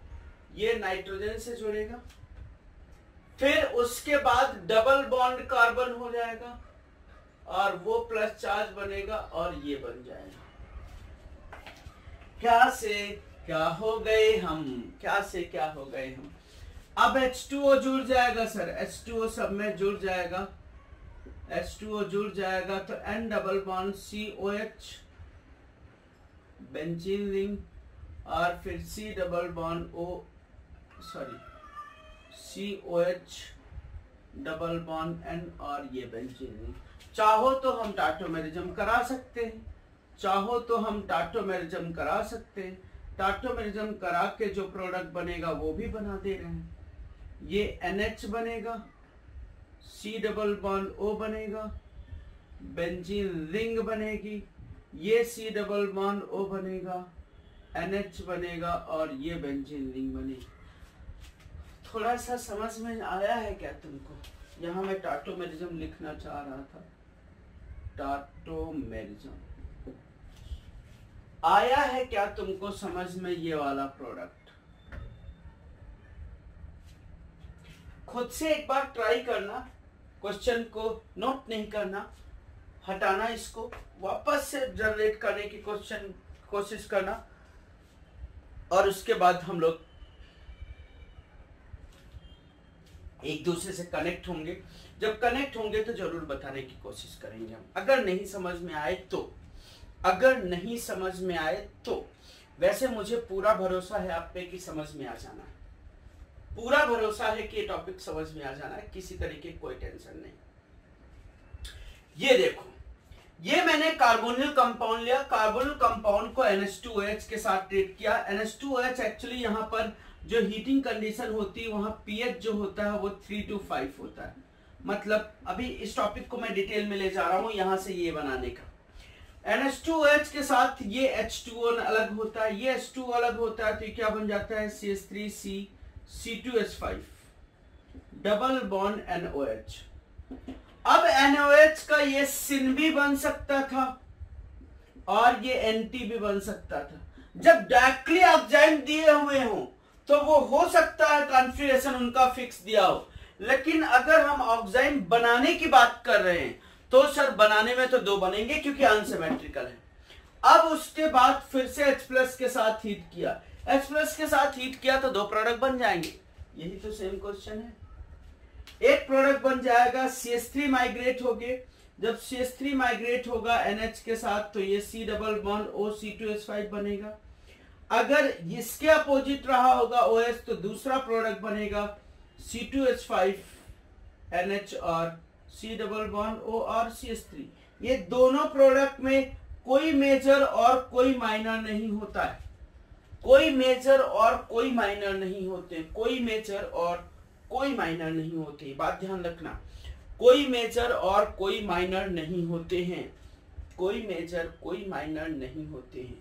ये नाइट्रोजन से जुड़ेगा, फिर उसके बाद डबल बॉन्ड कार्बन हो जाएगा, और वो प्लस चार्ज बनेगा, और ये बन जाएगा। क्या से क्या हो गए हम, अब H2O जुड़ जाएगा सर, H2O सब में जुड़ जाएगा, H2O जुड़ जाएगा, तो N double bond COH benzene ring, और फिर C double bond COH double bond N, और ये बेंजीन रिंग। चाहो तो हम टाटोमेरिज्म करा सकते हैं, टाटोमेरिज्म करा के जो प्रोडक्ट बनेगा वो भी बना दे रहे हैं। ये NH बनेगा, C डबल बॉन्ड O बनेगा, बेंजीन रिंग बनेगी, ये C डबल बॉन्ड O बनेगा, NH बनेगा और ये बेंजीन रिंग बनेगी। थोड़ा सा समझ में आया है क्या तुमको? यहाँ मैं टाटोमेरिज्म लिखना चाह रहा था, टाटोमेरिज्म आया है क्या तुमको समझ में? ये वाला प्रोडक्ट खुद से एक बार ट्राई करना, क्वेश्चन को नोट नहीं करना, हटाना, इसको वापस से जनरेट करने की कोशिश करना, और उसके बाद हम लोग एक दूसरे से कनेक्ट होंगे। जब कनेक्ट होंगे तो जरूर बताने की कोशिश करेंगे हम। अगर नहीं समझ में आए तो वैसे मुझे पूरा भरोसा है आप पे कि समझ में आ जाना है, पूरा भरोसा है कि ये टॉपिक समझ में आ जाना है, किसी तरीके कोई टेंशन नहीं। ये देखो, ये मैंने कार्बोनिल कंपाउंड लिया, कार्बोनिल कंपाउंड को NH2OH के साथ ट्रीट किया। NH2OH एक्चुअली यहाँ पर जो हीटिंग कंडीशन होती है वहां pH जो होता है वो 3 to 5 होता है। मतलब अभी इस टॉपिक को मैं डिटेल में ले जा रहा हूं यहां से ये बनाने का। NH2OH के साथ ये H2O अलग होता है, ये H2O अलग होता है, तो क्या बन जाता है CH3C C2H5 double bond NOH। अब NOH का ये सिन भी बन सकता था और ये NT भी बन सकता था। जब डायरेक्टली ऑक्साइड दिए हुए हों तो वो हो सकता है कॉन्फ़िगरेशन उनका फिक्स दिया हो, लेकिन अगर हम ऑक्साइड बनाने की बात कर रहे हैं तो सर बनाने में तो 2 बनेंगे क्योंकि अनसिमेट्रिकल है। अब उसके बाद फिर से H+ के साथ हीट किया, H+ के साथ हीट किया तो 2 प्रोडक्ट बन जाएंगे। यही तो सेम क्वेश्चन है। एक प्रोडक्ट बन जाएगा, CH3 माइग्रेट हो गए, जब CH3 माइग्रेट होगा NH के साथ तो ये C double bond O C2H5 बनेगा। अगर इसके अपोजिट रहा होगा OH तो दूसरा प्रोडक्ट बनेगा C2H5 NH और C डबल बॉन्ड O और CH3। ये दोनों प्रोडक्ट में कोई मेजर और कोई माइनर नहीं होता है, कोई मेजर और कोई माइनर नहीं होते, कोई मेजर और कोई माइनर नहीं होते, बात ध्यान रखना, कोई मेजर और कोई माइनर नहीं होते हैं, कोई मेजर कोई माइनर नहीं होते हैं।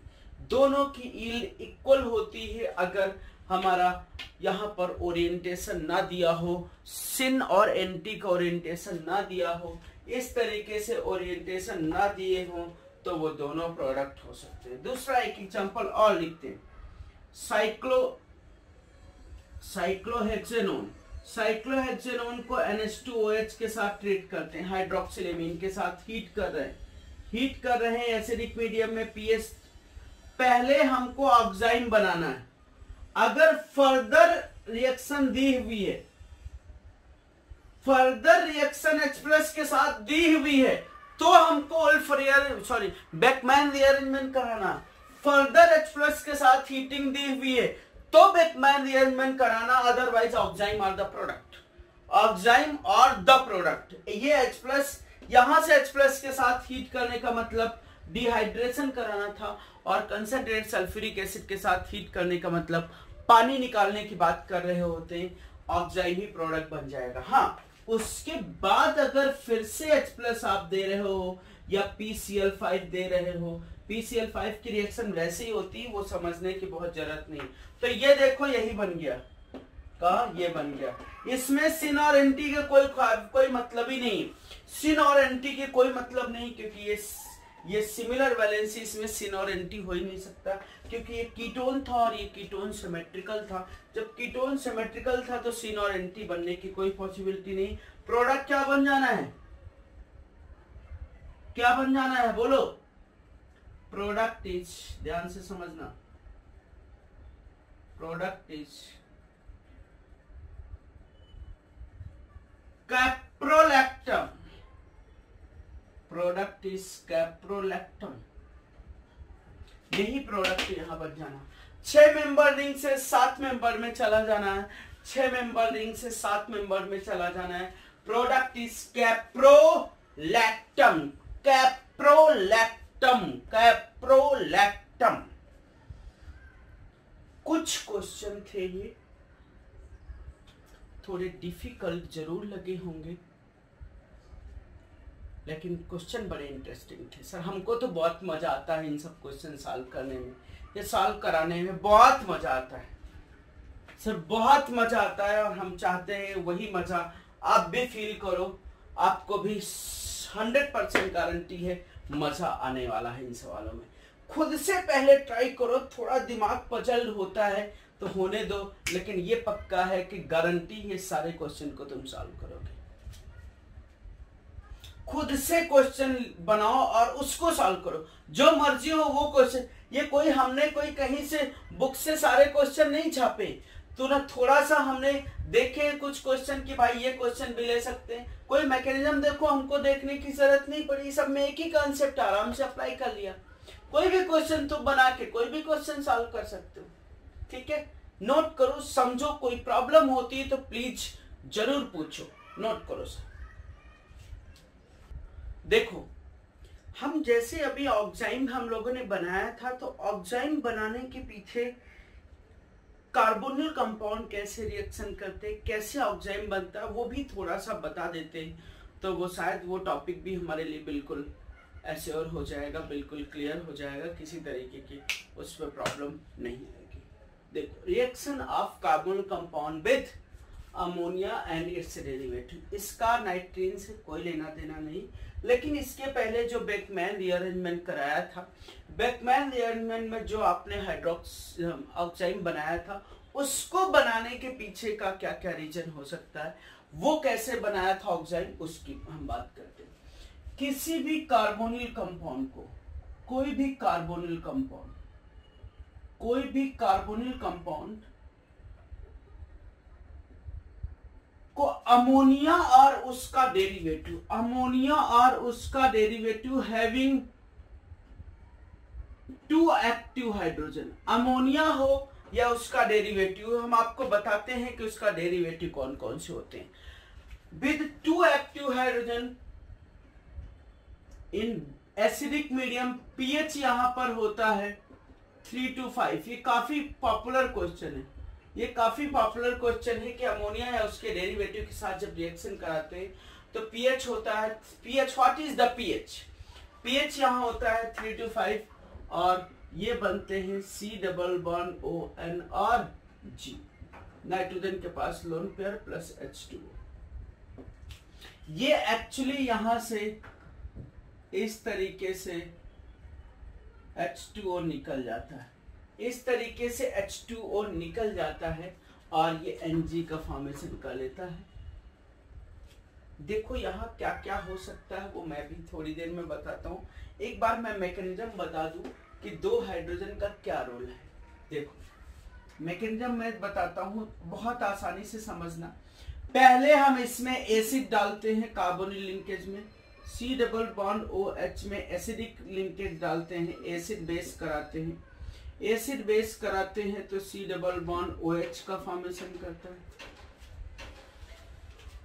दोनों की यील्ड इक्वल होती है अगर हमारा यहाँ पर ओरिएंटेशन ना दिया हो, सिन और एंटी का ओरिएंटेशन ना दिया हो, इस तरीके से ओरिएंटेशन ना दिए हो तो वो दोनों प्रोडक्ट हो सकते हैं। दूसरा एक एग्जांपल और लिखते हैं, साइक्लोहेक्सेनोन। साइक्लोहेक्सेनोन को NH2OH के साथ ट्रीट करते हैं, हाइड्रोक्सिल एमीन के साथ हीट कर रहे हैं एसिडिक मीडियम में pH। पहले हमको ऑक्साइड बनाना है। अगर फर्दर रिएक्शन दी हुई है, फर्दर रिएक्शन H+ के साथ दी हुई है तो हमको बेकमैन रीअरेंजमेंट कराना। फर्दर H+ के साथ हीटिंग दी हुई है तो बेकमैन रीअरेंजमेंट कराना, अदरवाइज ऑक्साइड और द प्रोडक्ट, ऑक्साइड और द प्रोडक्ट। ये H+ यहां से H+ के साथ हीट करने का मतलब डिहाइड्रेशन कराना था, और कंसंट्रेट सल्फ्यूरिक एसिड के साथ हीट करने का मतलब पानी निकालने की बात कर रहे होते हैं, ऑक्साइड ही प्रोडक्ट बन जाएगा। हाँ, उसके बाद अगर फिर से H+ आप दे रहे हो या PCl5 दे रहे हो, PCl5 की रिएक्शन वैसे ही होती है, वो समझने की बहुत जरूरत नहीं। तो ये देखो यही बन गया, ये बन गया। इसमें सिन और एंटी का कोई मतलब ही नहीं, सिन और एंटी के कोई मतलब नहीं, क्योंकि ये सिमिलर वैलेंसी, इसमें सिन और एंटी हो ही नहीं सकता, क्योंकि ये कीटोन था और ये कीटोन सिमेट्रिकल था। जब कीटोन सिमेट्रिकल था तो सिन और एंटी बनने की कोई पॉसिबिलिटी नहीं। प्रोडक्ट क्या बन जाना है, क्या बन जाना है बोलो? प्रोडक्ट इज, ध्यान से समझना, product is caprolactam, product is caprolactam, यही प्रोडक्ट यहां बन जाना। 6 मेंबर रिंग से 7 मेंबर में चला जाना है, 6 मेंबर रिंग से 7 मेंबर में चला जाना है। Product is caprolactam, caprolactam, caprolactam. कुछ क्वेश्चन थे ये, थोड़े डिफिकल्ट जरूर लगे होंगे, लेकिन क्वेश्चन बड़े इंटरेस्टिंग थे सर। हमको तो बहुत मजा आता है इन सब क्वेश्चन सॉल्व करने में, ये सॉल्व कराने में बहुत मजा आता है सर, बहुत मजा आता है। और हम चाहते हैं वही मजा आप भी फील करो, आपको भी 100% गारंटी है मजा आने वाला है इन सवालों में। खुद से पहले ट्राई करो, थोड़ा दिमाग पजल होता है तो होने दो, लेकिन ये पक्का है कि गारंटी ये सारे क्वेश्चन को तुम सॉल्व करोगे। खुद से क्वेश्चन बनाओ और उसको सॉल्व करो, जो मर्जी हो वो क्वेश्चन। ये कोई हमने कोई कहीं से बुक से सारे क्वेश्चन नहीं छापे, तो ना थोड़ा सा हमने देखे कुछ क्वेश्चन कि भाई ये क्वेश्चन भी ले सकते हैं, कोई मैकेनिज्म देखो, हमको देखने की जरूरत नहीं पड़ी, सब में एक ही कॉन्सेप्ट आराम से अप्लाई कर लिया। कोई भी क्वेश्चन तुम बना के कोई भी क्वेश्चन सॉल्व कर सकते हो, ठीक है। नोट करो, समझो, कोई प्रॉब्लम होती है तो प्लीज जरूर पूछो, नोट करो सर। देखो, हम जैसे अभी ऑक्साइम हम लोगों ने बनाया था, तो ऑक्साइम बनाने के पीछे कार्बोनिल कंपाउंड कैसे रिएक्शन करते, कैसे ऑक्साइम बनता है, वो भी थोड़ा सा बता देते हैं, तो वो शायद वो टॉपिक भी हमारे लिए बिल्कुल एश्योर हो जाएगा, बिल्कुल क्लियर हो जाएगा, किसी तरीके की उस पर प्रॉब्लम नहीं आएगी। देखो, reaction of carbonyl compound with ammonia and it's derivative, इसका नाइट्रीन से कोई लेना देना नहीं, लेकिन इसके पहले जो बेकमैन रीअरेंजमेंट कराया था, बेकमैन रीअरेंजमेंट में जो आपने हाइड्रोक्स ऑक्साइड बनाया था, उसको बनाने के पीछे का क्या क्या रीजन हो सकता है, वो कैसे बनाया था ऑक्साइड, उसकी हम बात करते हैं। किसी भी कार्बोनिल कंपाउंड को, कोई भी कार्बोनिल कंपाउंड को अमोनिया और उसका derivative having 2 active hydrogen, ammonia हो या उसका डेरिवेटिव, हम आपको बताते हैं कि उसका डेरिवेटिव कौन कौन से होते हैं। With 2 active hydrogen in acidic medium, pH यहां पर होता है 3 to 5। ये काफी पॉपुलर क्वेश्चन है, ये काफी पॉपुलर क्वेश्चन है कि अमोनिया या उसके डेरिवेटिव के साथ जब रिएक्शन कराते हैं तो पीएच होता है, pH what is the pH, pH यहां होता है 3 to 5, और ये बनते हैं C डबल बॉन्ड ON और G, नाइट्रोजन के पास लोन पेयर प्लस H2O। ये एक्चुअली यहां से इस तरीके से H2O निकल जाता है, इस तरीके से H2O निकल जाता है और ये Ng का फॉर्मेशन कर लेता है। देखो यहाँ क्या क्या हो सकता है वो मैं भी थोड़ी देर में बताता हूँ। एक बार मैं मैकेनिज्म बता दूं कि 2 हाइड्रोजन का क्या रोल है। देखो मैकेनिज्म मैं बताता हूँ, बहुत आसानी से समझना। पहले हम इसमें एसिड डालते हैं कार्बोनिल लिंकेज में, C डबल बॉन्ड OH में एसिडिक लिंकेज डालते हैं, एसिड बेस कराते हैं, एसिड बेस कराते हैं तो C डबल बॉन्ड OH का फॉर्मेशन करता है।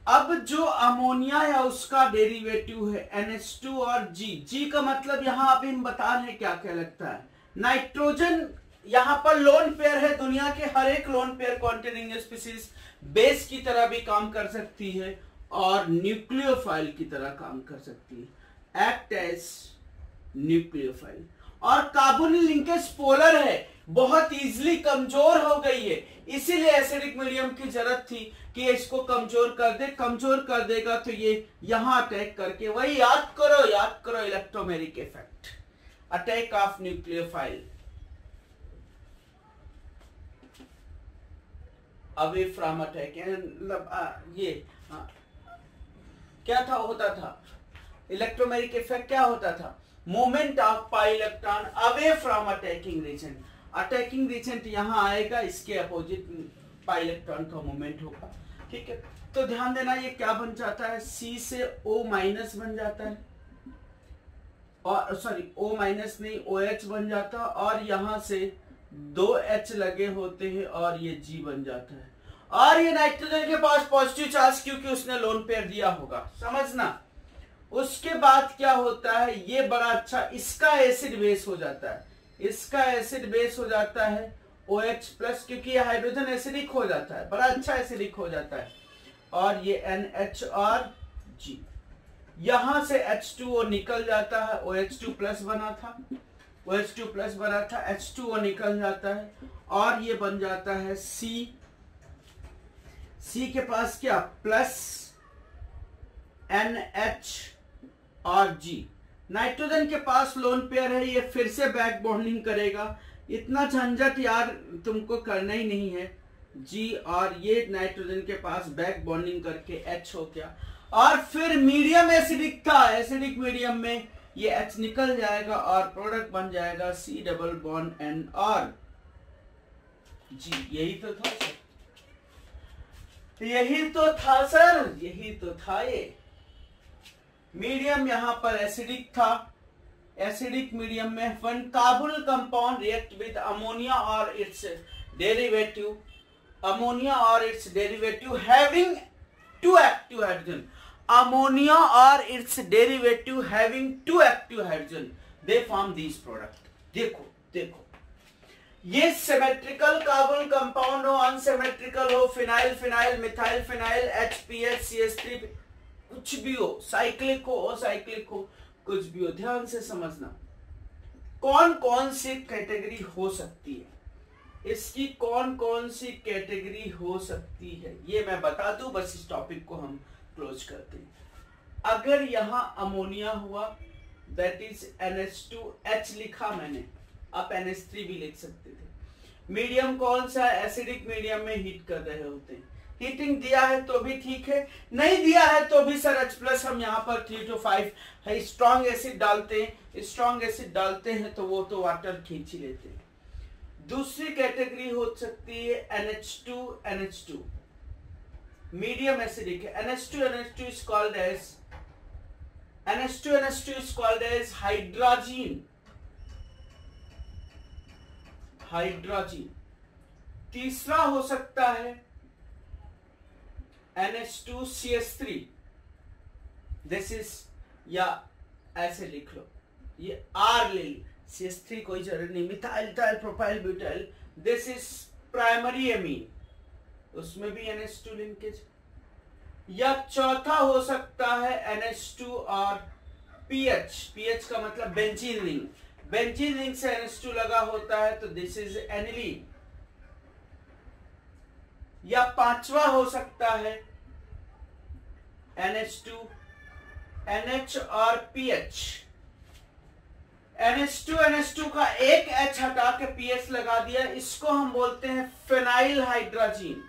अब जो अमोनिया या उसका डेरिवेटिव है NH2 और G का मतलब यहाँ अभी हम बता रहे हैं क्या क्या लगता है। नाइट्रोजन यहाँ पर लोन पेयर है, दुनिया के हर एक lone pair containing species base की तरह भी काम कर सकती है और न्यूक्लियोफाइल की तरह काम कर सकती है, एक्ट एज न्यूक्लियोफाइल। और कार्बोनिल लिंकेज पोलर है, बहुत इजीली कमजोर हो गई है, इसीलिए एसिडिक मीडियम की जरूरत थी कि इसको कमजोर कर दे। कमजोर कर देगा तो ये यहां अटैक करके, वही याद करो electromeric effect, attack of nucleophile away from attack, मतलब ये क्या था, होता था इलेक्ट्रोमेरिक इफेक्ट, क्या होता था, movement of pi electron away from attacking region. Attacking region यहां आएगा, इसके अपोजिट पाई इलेक्ट्रॉन का मूवमेंट होगा, ठीक है। तो ध्यान देना ये क्या बन जाता है, C से O माइनस बन जाता है, और सॉरी O माइनस नहीं OH बन जाता है, और यहां से 2 H लगे होते हैं और ये G बन जाता है। और ये नाइट्रोजन के पास पॉजिटिव चार्ज क्योंकि उसने लोन पेयर दिया होगा, समझना। उसके बाद क्या होता है, ये बड़ा अच्छा इसका एसिड बेस हो जाता है, इसका एसिड बेस हो जाता है OH प्लस, क्योंकि ये हाइड्रोजन एसिडिक हो जाता है, बड़ा अच्छा एसिडिक हो जाता है, और ये NH और G, यहां से H2O निकल जाता है, OH2 प्लस बना था, OH2 प्लस बना था, H2O निकल जाता है और ये बन जाता है C। C के पास क्या प्लस NH और G। नाइट्रोजन के पास लोन पेयर है, ये फिर से बैक बॉन्डिंग करेगा। इतना झंझट यार तुमको करना ही नहीं है। G और ये नाइट्रोजन के पास बैक बॉन्डिंग करके H हो गया और फिर मीडियम एसिडिक था, एसिडिक मीडियम में ये H निकल जाएगा और प्रोडक्ट बन जाएगा C डबल बॉन्ड N और G। यही तो था सर, यही तो था सर, यही तो था। ये मीडियम यहां पर एसिडिक था, एसिडिक मीडियम में one carbonyl compound react with ammonia और इट्स डेरिवेटिव, अमोनिया और its derivative having two active hydrogen, ammonia और its derivative having two active hydrogen, they form this product. देखो देखो, ये सिमेट्रिकल कार्बन कंपाउंड हो, unsymmetrical हो, phenyl phenyl, methyl phenyl, HPH CH3, कुछ भी हो, साइक्लिक हो, असाइक्लिक हो, कुछ भी हो, ध्यान से समझना कौन कौन सी कैटेगरी हो सकती है, इसकी कौन कौन सी कैटेगरी हो सकती है ये मैं बता दूं, बस इस टॉपिक को हम क्लोज करते हैं। अगर यहां अमोनिया हुआ दैट इज NH2H लिखा मैंने, आप NH3 भी लिख सकते थे। मीडियम कौन सा, एसिडिक मीडियम में हीट कर रहे होते हैं, हीटिंग दिया है तो भी ठीक है, नहीं दिया है तो भी सर H प्लस हम यहाँ पर 3 to 5 है स्ट्रॉन्ग एसिड डालते हैं, स्ट्रॉन्ग एसिड डालते हैं तो वो तो वाटर खींच ही लेते हैं। दूसरी कैटेगरी हो सकती है NH2 मीडियम एसिडिक है, NH2 is called as NH2 is called as hydrazine, hydrazine. तीसरा हो सकता है NH2CH3, दिस इज, या ऐसे लिख लो, ये R ले ली, CH3 कोई जरूरत नहीं, methyl tile propyl butyl, this is primary amine, उसमें भी NH2 लिंकेज। या चौथा हो सकता है NH2 और PH का मतलब बेंजीन रिंग, बेंजीन रिंग से NH2 लगा होता है तो दिस इज एनिलीन। या पांचवा हो सकता है NH2, NH और PH, NH2 का एक H हटा के PH लगा दिया, इसको हम बोलते हैं फेनाइल हाइड्रोजीन,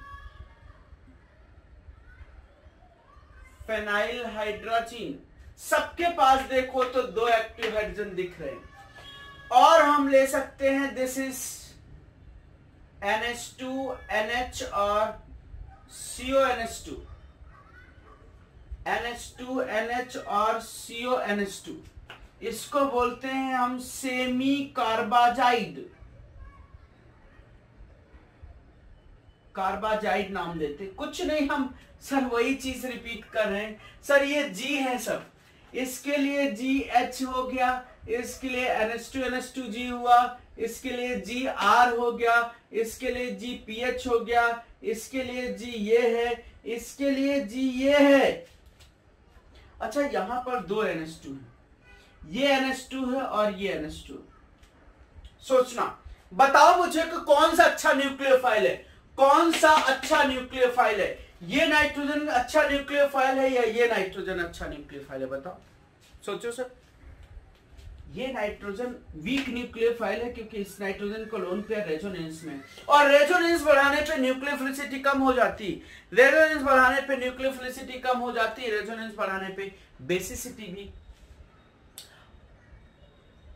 फेनाइल हाइड्रोजीन। सबके पास देखो तो 2 एक्टिव हाइड्रोजन दिख रहे हैं और हम ले सकते हैं दिस इज NH2, NH और CONH2, NH2, NH और CONH2, इसको बोलते हैं हम सेमी कार्बाजाइड, कार्बाजाइड नाम देते। कुछ नहीं, हम सर वही चीज रिपीट कर रहे हैं। सर ये G है सब, इसके लिए GH हो गया, इसके लिए NH2G हुआ, इसके लिए GR हो गया, इसके लिए GPH हो गया, इसके लिए G ये है, इसके लिए G ये है। अच्छा यहां पर 2 NH2 है, ये NH2 है और ये NH2। सोचना, बताओ मुझे कि कौन सा अच्छा न्यूक्लियोफाइल है, कौन सा अच्छा न्यूक्लियोफाइल है, ये नाइट्रोजन अच्छा न्यूक्लियोफाइल है या ये नाइट्रोजन अच्छा न्यूक्लियोफाइल है, बताओ, सोचो सर। ये नाइट्रोजन वीक न्यूक्लियोफाइल है क्योंकि इस नाइट्रोजन को लोन पेयर रेजोनेंस में, और रेजोनेंस बढ़ाने पे न्यूक्लियोफिलिसिटी कम हो जाती, रेजोनेंस बढ़ाने पे न्यूक्लियोफिलिसिटी कम हो जाती, रेजोनेंस बढ़ाने पे बेसिसिटी भी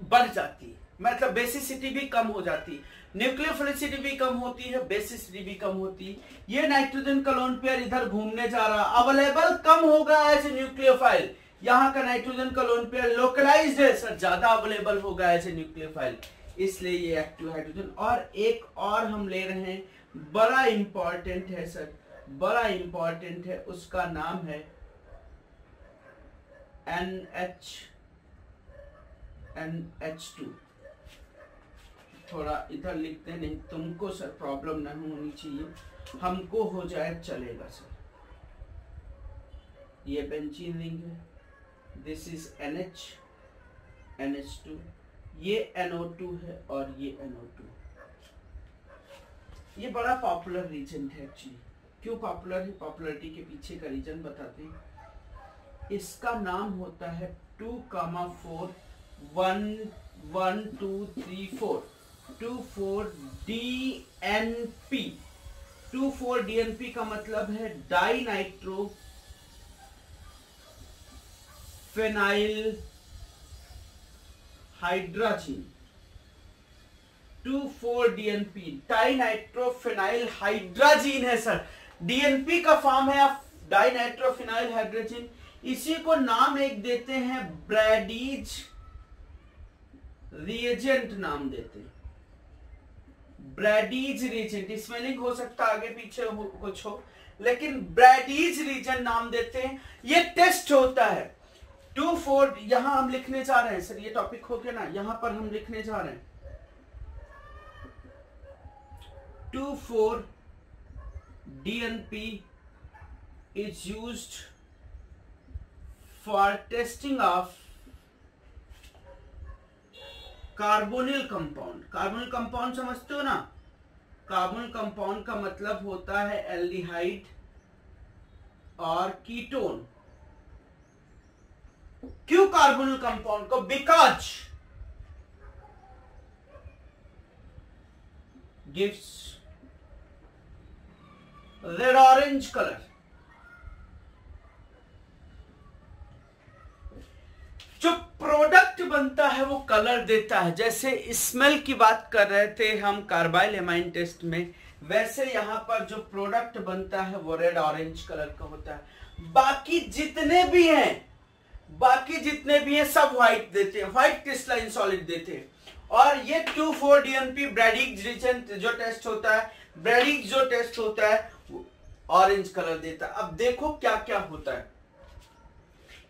बढ़ जाती है, मतलब बेसिसिटी भी कम हो जाती, न्यूक्लियोफिलिसिटी भी कम होती है, बेसिसिटी भी कम होती है। ये नाइट्रोजन का लोन पेयर इधर घूमने जा रहा, अवेलेबल कम होगा एज ए न्यूक्लियोफाइल, यहाँ का नाइट्रोजन का लोन पेयर लोकलाइज्ड है सर, ज्यादा अवेलेबल होगा एज ए न्यूक्लियोफाइल, इसलिए ये एक्टिव हाइड्रोजन। और एक और हम ले रहे हैं, बड़ा इंपॉर्टेंट है सर, बड़ा इंपॉर्टेंट है, उसका नाम है NH2। थोड़ा इधर लिखते हैं, नहीं तुमको सर प्रॉब्लम नहीं होनी चाहिए, हमको हो जाए चलेगा सर। ये बेंजीन रिंग है, दिस इज NH, NH2, ये NO2 है और ये NO2। ये बड़ा पॉपुलर रीजन है एक्चुअली। क्यों पॉपुलर है, पॉपुलरिटी के पीछे का रीजन बताते हैं। इसका नाम होता है 2,4 1 1 2 3 4 2,4 DNP। 2,4 DNP का मतलब है dinitro phenyl hydrazine. 2,4 DNP dinitro phenyl hydrazine है सर। DNP का फॉर्म है डाई नाइट्रो फेनाइल हाइड्रोजन। इसी को नाम एक देते हैं ब्रैडीज रिएजेंट नाम देते हैं, ब्रैडीज रिएजेंट। स्पेलिंग हो सकता आगे पीछे हो, कुछ हो, लेकिन ब्रैडीज रिएजेंट नाम देते हैं। ये टेस्ट होता है 2,4। यहां हम लिखने जा रहे हैं सर, ये टॉपिक हो गया ना, यहां पर हम लिखने जा रहे हैं 2,4 DNP is used for testing of carbonyl compound. Carbonyl compound समझते हो ना? कार्बोनिल कंपाउंड का मतलब होता है एल्डिहाइड और कीटोन। क्यों कार्बोनिल कंपाउंड को? Because gives red orange colour. जो प्रोडक्ट बनता है वो कलर देता है। जैसे स्मेल की बात कर रहे थे हम कार्बाइल एमाइन टेस्ट में, वैसे यहां पर जो प्रोडक्ट बनता है वो रेड ऑरेंज कलर का होता है। बाकी जितने भी हैं सब व्हाइट देते हैं, व्हाइट क्रिस्टलाइन सॉलिड देते हैं। और ये 2,4 DNP ब्रैडिग्स रिएजेंट जो टेस्ट होता है, ब्रैडिग्स जो टेस्ट होता है ऑरेंज कलर देता है। अब देखो क्या क्या होता है।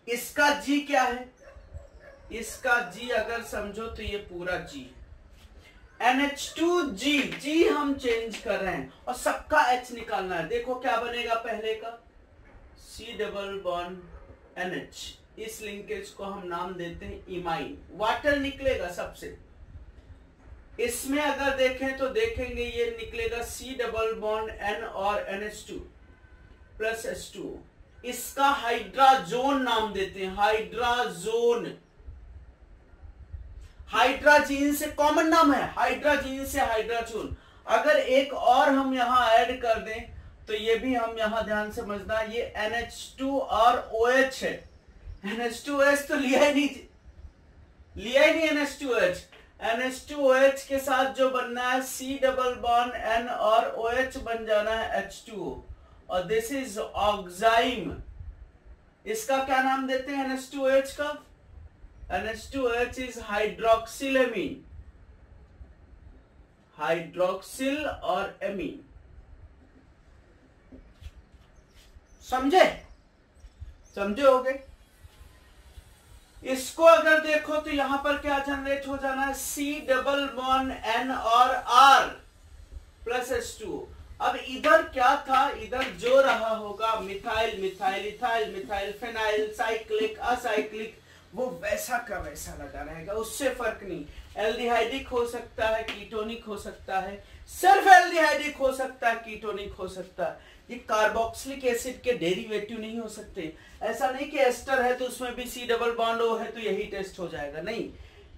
इसका जी क्या है? इसका जी अगर समझो तो ये पूरा जी NH2G, जी हम चेंज कर रहे हैं और सबका H निकालना है। देखो क्या बनेगा पहले का C डबल बॉन्ड NH। इस लिंकेज को हम नाम देते हैं इमाइन। वाटर निकलेगा सबसे। इसमें अगर देखें तो देखेंगे ये निकलेगा C डबल बॉन्ड N और NH2 प्लस H2। इसका हाइड्राजोन नाम देते हैं, हाइड्राजोन। हाइड्राजीन से कॉमन नाम है, हाइड्राजीन से हाइड्राजोन। अगर एक और हम यहां ऐड कर दें तो ये भी हम यहां ध्यान से समझना, ये NH2 और OH है। NH2OH तो लिया ही नहीं NH2OH। NH2OH के साथ जो बनना है C डबल बॉन्ड N और OH बन जाना है H2O और दिस इज ऑक्साइम। इसका क्या नाम देते हैं NH2OH का? NH2OH is हाइड्रोक्सिलेमीन, हाइड्रोक्सिल और एमीन। समझे हो गए? इसको अगर देखो तो यहां पर क्या जनरेट हो जाना है C डबल बॉन्ड N और R प्लस H2O। अब इधर क्या था? इधर जो रहा होगा methyl methyl ethyl methyl phenyl cyclic acyclic, वो वैसा का वैसा लगा रहेगा, उससे फर्क नहीं। एल्डिहाइडिक हो सकता है, कीटोनिक हो सकता है, सिर्फ एल्डिहाइडिक हो सकता है, कीटोनिक हो सकता है। ये कार्बोक्सिलिक एसिड के डेरिवेटिव नहीं हो सकते। ऐसा नहीं कि एस्टर है तो उसमें भी C डबल बॉन्ड O है तो यही टेस्ट हो जाएगा, नहीं।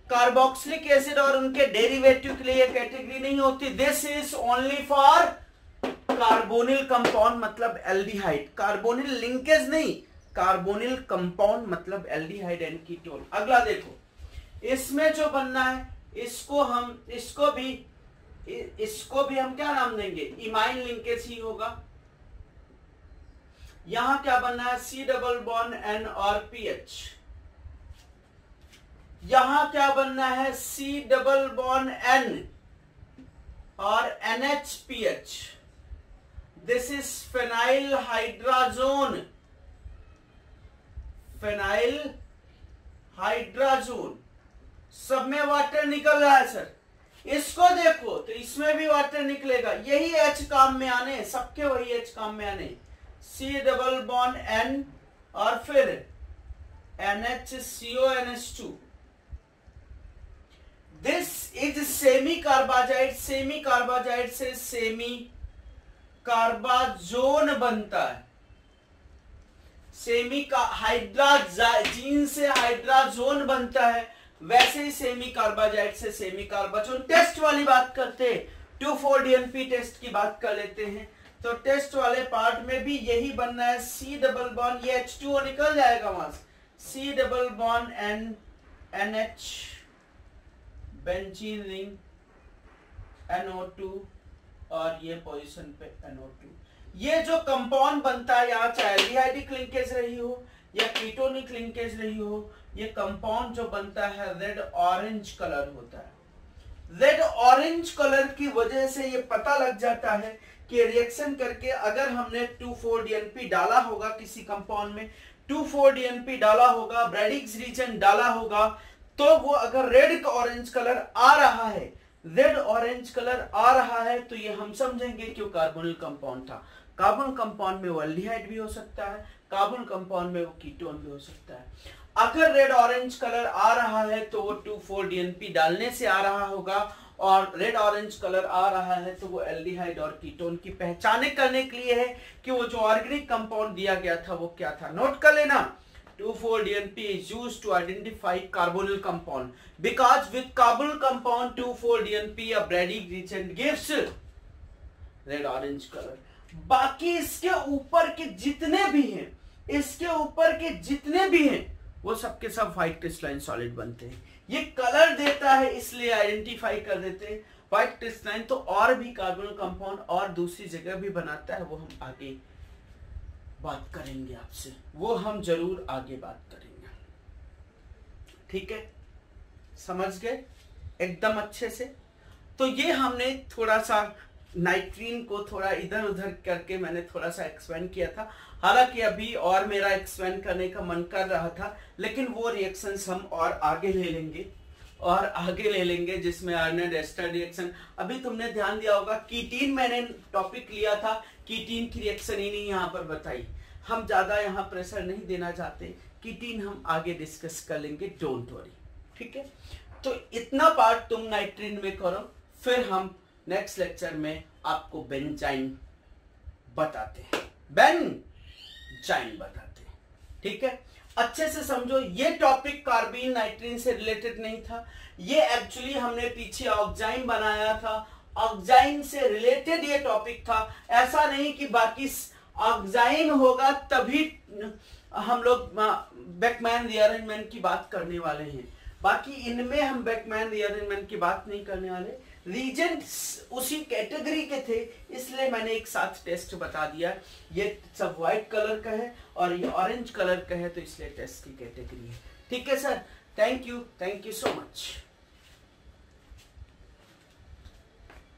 कार्बोक्सिलिक एसिड और उनके डेरिवेटिव के लिए कैटेगरी नहीं होती। This is only for carbonyl compound मतलब एल्डिहाइड। कार्बोनिल लिंकेज नहीं, कार्बोनिल कंपाउंड मतलब एल्डिहाइड एंड कीटोन। अगला देखो, इसमें जो बनना है इसको भी हम क्या नाम देंगे? इमाइन लिंकेज ही होगा। यहां क्या बनना है? C डबल बॉन्ड N और PH। यहां क्या बनना है? C डबल बॉन्ड N और NHPH। This is phenyl hydrazone, phenyl hydrazone. सब में वाटर निकल रहा है सर। इसको देखो तो इसमें भी वाटर निकलेगा। यही H काम में आने, सबके वही H काम में आने। C डबल बॉन्ड N और फिर NHCONH2. This is semi carbazide. Semi carbazide से सेमी कार्बाजोन बनता है. सेमी का हाइड्राजीन से हाइड्राजोन बनता है. वैसे ही सेमी कार्बाजाइड से सेमी कार्बाजोन. टेस्ट वाली बात करते हैं, 2,4-DNP टेस्ट की बात कर लेते हैं. तो टेस्ट वाले पार्ट में भी यही बनना है. C डबल बॉन्ड, ये H2O निकल जाएगा वहां से. C double bond NH benzene ring NO2 और ये पोजीशन पे NO2. ये जो कंपाउंड बनता है, यहाँ चाहे एल्डिहाइडिक लिंकेज रही हो या कीटोनिक लिंकेज रही हो, ये कंपाउंड जो बनता है रेड ऑरेंज कलर होता है. रेड ऑरेंज कलर की वजह से ये पता लग जाता है कि रिएक्शन करके अगर हमने 2,4-DNP डाला होगा किसी कंपाउंड में, 2,4-DNP डाला होगा, ब्रैडिक्स रीजन डाला होगा, तो वो अगर रेड ऑरेंज कलर आ रहा है, रेड ऑरेंज कलर आ रहा है, तो ये हम समझेंगे कि वो कार्बोनिल कंपाउंड था. कार्बन कंपाउंड में वो एल्डिहाइड भी हो सकता है, कार्बन कंपाउंड में वो कीटोन भी हो सकता है. अगर रेड ऑरेंज कलर आ रहा है तो वो 2,4-DNP डालने से आ रहा होगा, और रेड ऑरेंज कलर आ रहा है तो वो एल्डिहाइड और कीटोन की पहचान करने के लिए है कि वो जो ऑर्गेनिक कंपाउंड दिया गया था वो क्या था. नोट कर लेना, 2,4-DNP is used to identify carbonyl compound because with carbonyl compound 2,4-DNP a Brady reagent gives red orange color. बाकी इसके ऊपर के जितने भी हैं, इसके ऊपर के जितने भी हैं, वो सबके सब व्हाइट क्रिस्टलाइन सॉलिड बनते हैं. ये कलर देता है इसलिए आइडेंटिफाई कर देते हैं व्हाइट क्रिस्टलाइन. तो और भी कार्बोनिल कंपाउंड और दूसरी जगह भी बनाता है, वो हम आगे बात करेंगे आपसे, वो हम जरूर आगे बात करेंगे. ठीक है, समझ गए एकदम अच्छे से. तो ये हमने थोड़ा सा नाइट्रीन को थोड़ा इधर उधर करके मैंने थोड़ा सा एक्सपेंड किया था. हालांकि अभी और मेरा एक्सपेंड करने का मन कर रहा था, लेकिन वो रिएक्शंस हम और आगे ले लेंगे जिसमें आर्नल्ड एस्टर रिएक्शन. अभी तुमने ध्यान दिया होगा, कीटीन मैंने टॉपिक लिया था, कीटीन की रिएक्शन ही नहीं यहाँ पर बताई. हम ज्यादा यहाँ प्रेशर नहीं देना चाहते, कीटीन हम आगे डिस्कस कर लेंगे, डोंट वरी. ठीक है, तो इतना पार्ट तुम नाइट्रीन में करो, फिर हम नेक्स्ट लेक्चर में आपको बेंजाइन बताते हैं, बेंजाइन बताते हैं. ठीक है, अच्छे से समझो. ये टॉपिक कार्बीन नाइट्रीन से रिलेटेड नहीं था, ये एक्चुअली हमने पीछे ऑक्साइन बनाया था, ऑक्साइन से रिलेटेड ये टॉपिक था. ऐसा नहीं कि बाकी ऑक्साइन होगा तभी हम लोग बेकमैन रीअरेंजमेंट की बात करने वाले हैं. बाकी इनमें हम बेकमैन रीअरेंजमेंट की बात नहीं करने वाले. रीजेंट्स उसी कैटेगरी के थे, इसलिए मैंने एक साथ टेस्ट बता दिया. ये सब व्हाइट कलर का है और ये ऑरेंज कलर का है, तो इसलिए टेस्ट की कैटेगरी है. ठीक है sir, thank you so much.